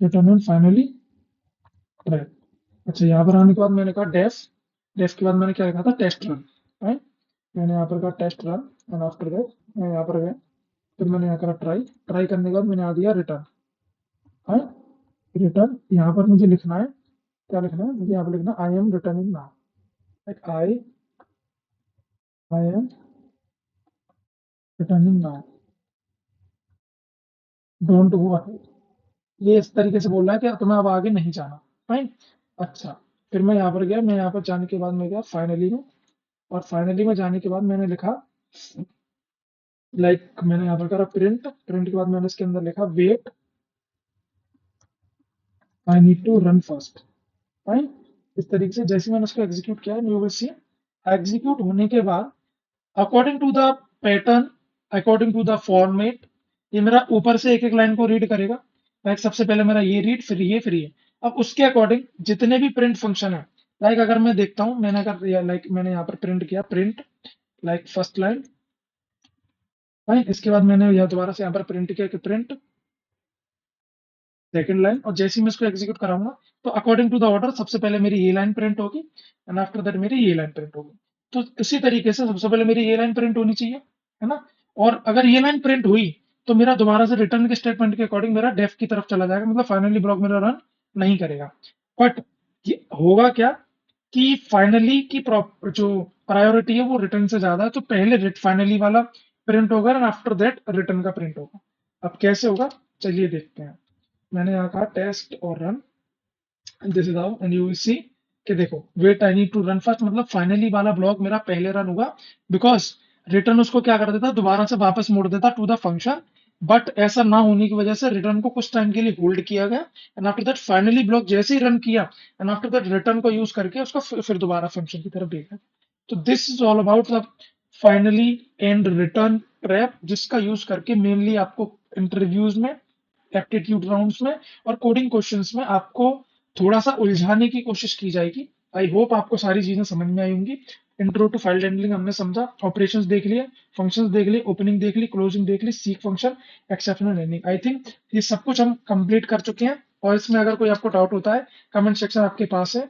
[SPEAKER 1] return and finally trap. अच्छा, यहाँ पर आने के बाद मैंने कहा डेफ, डेफ के बाद मैंने क्या लिखा था, टेस्ट रन। राइट, मैंने यहाँ पर कहा test run, and after that मैं यहाँ पर गया, फिर मैंने यहाँ करा ट्राई, ट्राई करने के बाद मैंने आ दिया रिटर्न। है, रिटर्न यहाँ पर मुझे लिखना है, क्या लिखना है मुझे यहाँ पर लिखना, आई am returning now, like I am returning now, don't go ahead. ये इस तरीके से बोल रहा है कि तुम्हें अब आगे नहीं जाना। फाइन। अच्छा, फिर मैं यहाँ पर गया, मैं यहाँ पर जाने के बाद मैं गया फाइनली में, और फाइनली में जाने के बाद मैंने लिखा, लाइक मैंने यहाँ पर करा प्रिंट, प्रिंट के बाद मैंने इसके अंदर लिखा wait I need to run first. Fine. इस तरीके से जैसे मैंने उसको एग्जीक्यूट किया, यू विल सी, एग्जीक्यूट होने के बाद according to the pattern, according to the format, ये मेरा ऊपर से एक एक लाइन को रीड करेगा। लाइक सबसे पहले मेरा ये रीड, फिर ये, फिर ये। अब उसके अकॉर्डिंग जितने भी प्रिंट फंक्शन है, लाइक अगर मैं देखता हूँ, मैंने अगर लाइक मैंने यहाँ पर प्रिंट किया, print like first line, fine. इसके बाद मैंने यहाँ दोबारा से यहाँ पर प्रिंट किया कि प्रिंट सेकंड लाइन, और जैसे ही मैं इसको एग्जीक्यूट कराऊंगा, तो अकॉर्डिंग टू द ऑर्डर सबसे पहले मेरी ये लाइन प्रिंट होगी, एंड आफ्टर दैट मेरी ये लाइन प्रिंट होगी। तो इसी तरीके से सबसे पहले मेरी ये लाइन प्रिंट होनी चाहिए, है ना। और अगर ये लाइन प्रिंट हुई, तो मेरा दोबारा से रिटर्न के स्टेटमेंट के अकॉर्डिंग मेरा डेफ की तरफ चला जाएगा, मतलब फाइनली ब्लॉक मेरा रन नहीं करेगा। बट ये होगा क्या कि फाइनली की जो प्रायोरिटी है वो रिटर्न से ज्यादा है, तो पहले फाइनली वाला प्रिंट होगा, एंड आफ्टर दैट रिटर्न का प्रिंट होगा। अब कैसे होगा, चलिए देखते हैं। मैंने यहाँ कहा टेस्ट और run, this is how, and you will see कि देखो wait I need to run first, मतलब फाइनली वाला ब्लॉक मेरा पहले रन हुआ, बिकॉज रिटर्न उसको क्या कर देता, दोबारा से वापस मोड़ देता टू द फंक्शन। बट ऐसा ना होने की वजह से रिटर्न को कुछ टाइम के लिए होल्ड किया गया, and after that finally block जैसे ही रन किया, एंड आफ्टर दैट रिटर्न को यूज करके उसको फिर दोबारा फंक्शन की तरफ भेजा। तो this is all about the finally and return trap, जिसका यूज करके मेनली आपको इंटरव्यूज में, एप्टीट्यूड राउंड्स में और कोडिंग क्वेश्चंस में आपको थोड़ा सा उलझाने की कोशिश की जाएगी। आई होप आपको सारी चीजें समझ में आई होंगी। इंट्रो टू फाइल हैंडलिंग हमने समझा, ऑपरेशंस देख लिए, फंक्शंस देख लिए, ओपनिंग देख ली, क्लोजिंग देख ली, seek function, exceptional handling. I think ये सब कुछ हम कंप्लीट कर चुके हैं, और इसमें अगर कोई आपको डाउट होता है, कमेंट सेक्शन आपके पास है।